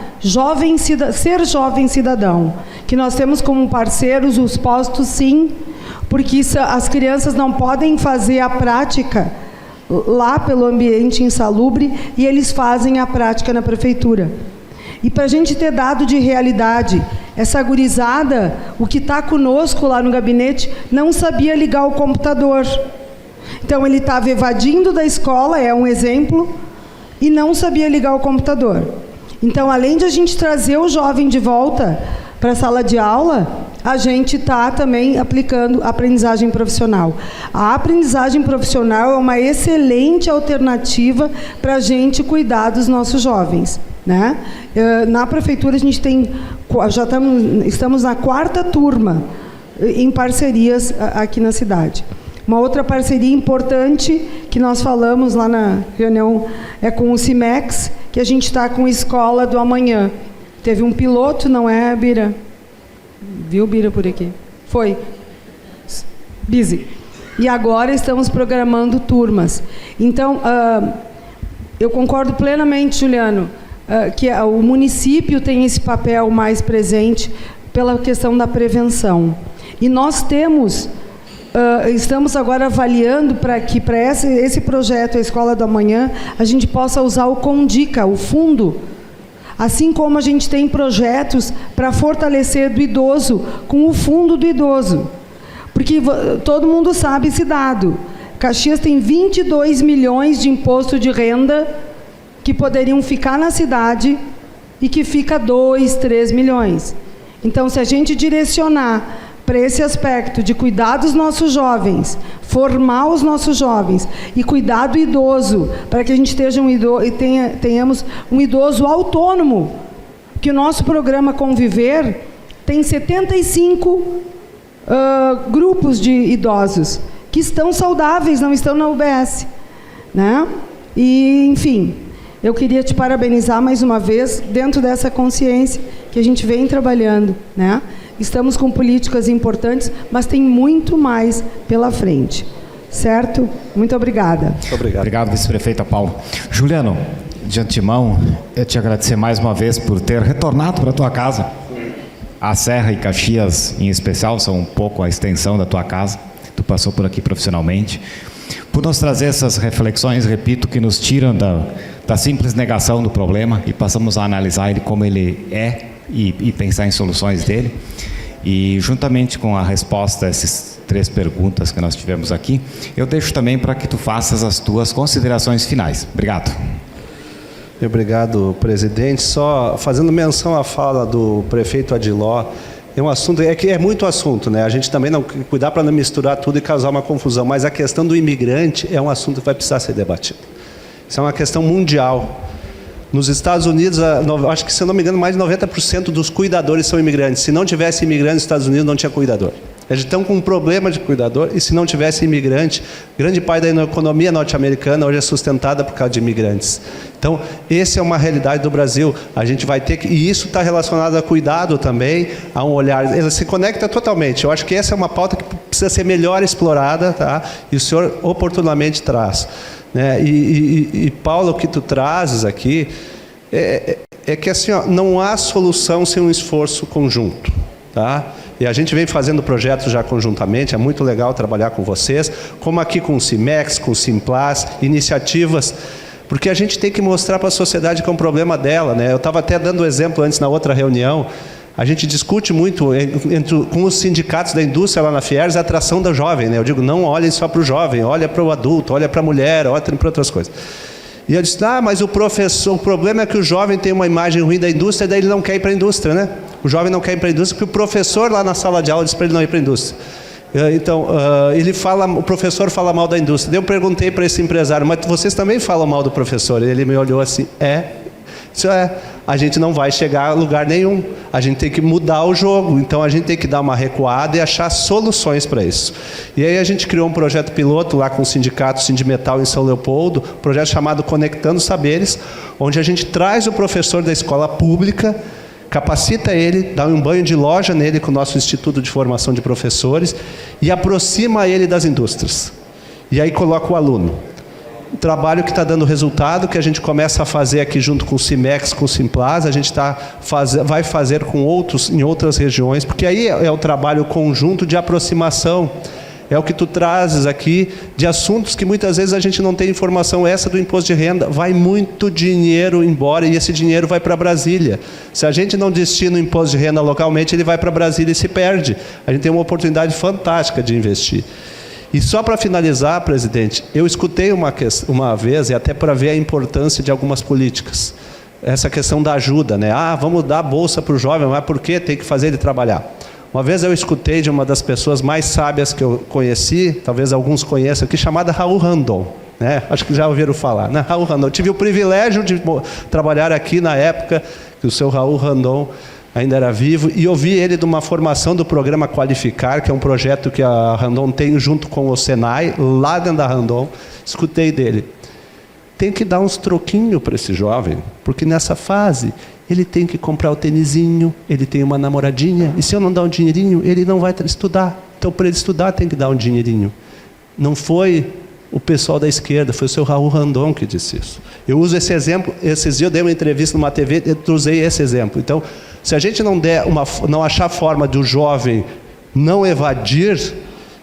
S10: Ser Jovem Cidadão, que nós temos como parceiros os postos Sim, porque as crianças não podem fazer a prática lá pelo ambiente insalubre e eles fazem a prática na prefeitura. E para a gente ter dado de realidade, essa gurizada, o que está conosco lá no gabinete, não sabia ligar o computador. Então ele estava evadindo da escola, é um exemplo, e não sabia ligar o computador. Então, além de a gente trazer o jovem de volta para a sala de aula, a gente está também aplicando a aprendizagem profissional. A aprendizagem profissional é uma excelente alternativa para a gente cuidar dos nossos jovens, né? Na prefeitura a gente tem, estamos na 4ª turma em parcerias aqui na cidade. Uma outra parceria importante que nós falamos lá na reunião é com o CIMEX, que a gente está com a Escola do Amanhã. Teve um piloto, não é, Bira? Viu, Bira, por aqui? Foi. Busy. E agora estamos programando turmas. Então, eu concordo plenamente, Juliano, que o município tem esse papel mais presente pela questão da prevenção. E nós estamos agora avaliando para que, para esse projeto, a Escola do Amanhã, a gente possa usar o CONDICA, o fundo. Assim como a gente tem projetos para fortalecer do idoso, com o fundo do idoso. Porque todo mundo sabe esse dado. Caxias tem 22 milhões de imposto de renda que poderiam ficar na cidade e que fica 2, 3 milhões. Então, se a gente direcionar para esse aspecto de cuidar dos nossos jovens, formar os nossos jovens e cuidar do idoso, para que a gente tenhamos um idoso autônomo, que o nosso programa Conviver tem 75 grupos de idosos que estão saudáveis, não estão na UBS, né? E, enfim, eu queria te parabenizar mais uma vez, dentro dessa consciência que a gente vem trabalhando, né? Estamos com políticas importantes, mas tem muito mais pela frente. Certo? Muito obrigada.
S4: Muito obrigado.
S6: Obrigado, vice-prefeita Paula. Juliano, de antemão, eu te agradecer mais uma vez por ter retornado para a tua casa. A Serra e Caxias, em especial, são um pouco a extensão da tua casa. Tu passou por aqui profissionalmente. Por nos trazer essas reflexões, repito, que nos tiram da simples negação do problema e passamos a analisar ele como ele é e pensar em soluções dele. E juntamente com a resposta a essas 3 perguntas que nós tivemos aqui, eu deixo também para que tu faças as tuas considerações finais. Obrigado.
S4: Obrigado, presidente. Só fazendo menção à fala do prefeito Adiló, É um assunto, é que é muito assunto, né? A gente também não cuidar para não misturar tudo e causar uma confusão, mas a questão do imigrante é um assunto que vai precisar ser debatido. Isso é uma questão mundial. Nos Estados Unidos, acho que, se eu não me engano, mais de 90% dos cuidadores são imigrantes. Se não tivesse imigrante nos Estados Unidos, não tinha cuidador. Eles estão com um problema de cuidador, e se não tivesse imigrante, grande parte da economia norte-americana hoje é sustentada por causa de imigrantes. Então, essa é uma realidade do Brasil. A gente vai ter que... E isso está relacionado a cuidado também, a um olhar... Ela se conecta totalmente. Eu acho que essa é uma pauta que precisa ser melhor explorada, tá? E o senhor oportunamente traz. Né? E Paulo, o que tu trazes aqui é que assim, ó, não há solução sem um esforço conjunto, tá? E a gente vem fazendo projetos já conjuntamente, é muito legal trabalhar com vocês, como aqui com o CIMEX, com o Simplas, iniciativas, porque a gente tem que mostrar para a sociedade que é um problema dela, né? Eu estava até dando exemplo antes na outra reunião. A gente discute muito com os sindicatos da indústria lá na Fiergs a atração da jovem, né? Eu digo, não olhem só para o jovem, olha para o adulto, olha para a mulher, olha para outras coisas. E eu disse, mas o problema é que o jovem tem uma imagem ruim da indústria, daí ele não quer ir para a indústria, né? O jovem não quer ir para a indústria porque o professor lá na sala de aula disse para ele não ir para a indústria. Então, o professor fala mal da indústria. Daí eu perguntei para esse empresário, mas vocês também falam mal do professor? Ele me olhou assim, a gente não vai chegar a lugar nenhum. A gente tem que mudar o jogo. Então, a gente tem que dar uma recuada e achar soluções para isso. E aí a gente criou um projeto piloto lá com o sindicato Sindimetal em São Leopoldo, um projeto chamado Conectando Saberes, onde a gente traz o professor da escola pública, capacita ele, dá um banho de loja nele com o nosso Instituto de Formação de Professores e aproxima ele das indústrias. E aí coloca o aluno. Um trabalho que está dando resultado, que a gente começa a fazer aqui junto com o CIMEX, com o Simplas, a gente vai fazer com outros, em outras regiões, porque aí é o trabalho conjunto de aproximação. É o que tu trazes aqui, de assuntos que muitas vezes a gente não tem informação. Essa do imposto de renda, vai muito dinheiro embora e esse dinheiro vai para Brasília. Se a gente não destina o imposto de renda localmente, ele vai para Brasília e se perde. A gente tem uma oportunidade fantástica de investir. E só para finalizar, presidente, eu escutei uma vez, e até para ver a importância de algumas políticas, essa questão da ajuda, né? Vamos dar bolsa para o jovem, mas por quê? Tem que fazer ele trabalhar. Uma vez eu escutei de uma das pessoas mais sábias que eu conheci, talvez alguns conheçam aqui, chamada Raul Randon. Né? Acho que já ouviram falar. Né? Raul Randon. Eu tive o privilégio de trabalhar aqui na época que o seu Raul Randon ainda era vivo, e ouvi ele de uma formação do programa Qualificar, que é um projeto que a Randon tem junto com o Senai, lá dentro da Randon. Escutei dele. Tem que dar uns troquinhos para esse jovem, porque nessa fase ele tem que comprar o tênisinho, ele tem uma namoradinha, e se eu não dar um dinheirinho, ele não vai estudar. Então, para ele estudar, tem que dar um dinheirinho. Não foi o pessoal da esquerda, foi o seu Raul Randon que disse isso. Eu uso esse exemplo, esses dias eu dei uma entrevista numa TV, eu usei esse exemplo. Então, se a gente não achar forma do jovem não evadir,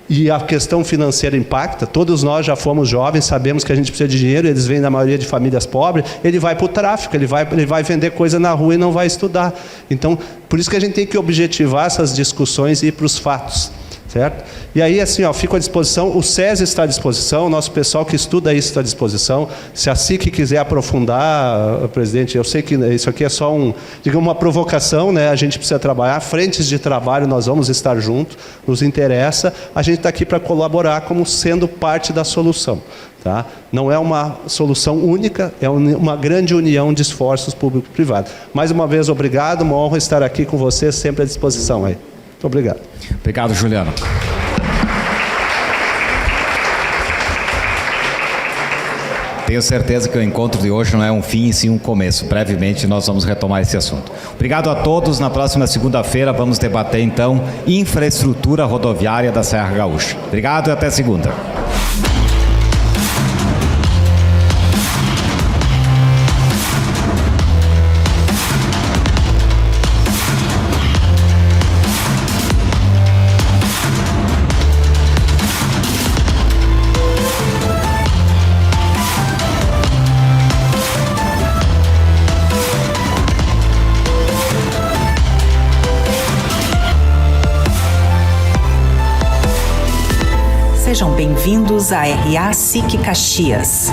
S4: e a questão financeira impacta, todos nós já fomos jovens, sabemos que a gente precisa de dinheiro, eles vêm da maioria de famílias pobres, ele vai para o tráfico, ele vai vender coisa na rua e não vai estudar. Então, por isso que a gente tem que objetivar essas discussões e ir para os fatos. Certo? E aí, assim, fico à disposição, o SESI está à disposição, o nosso pessoal que estuda isso está à disposição. Se a SIC quiser aprofundar, presidente, eu sei que isso aqui é só uma provocação, né? A gente precisa trabalhar, frentes de trabalho nós vamos estar juntos, nos interessa, a gente está aqui para colaborar como sendo parte da solução. Tá? Não é uma solução única, é uma grande união de esforços público-privado. Mais uma vez, obrigado, uma honra estar aqui com vocês, sempre à disposição aí. Muito obrigado.
S6: Obrigado, Juliano. Tenho certeza que o encontro de hoje não é um fim, sim um começo. Brevemente nós vamos retomar esse assunto. Obrigado a todos. Na próxima segunda-feira vamos debater, então, infraestrutura rodoviária da Serra Gaúcha. Obrigado e até segunda.
S1: Sejam bem-vindos à RA SIC Caxias.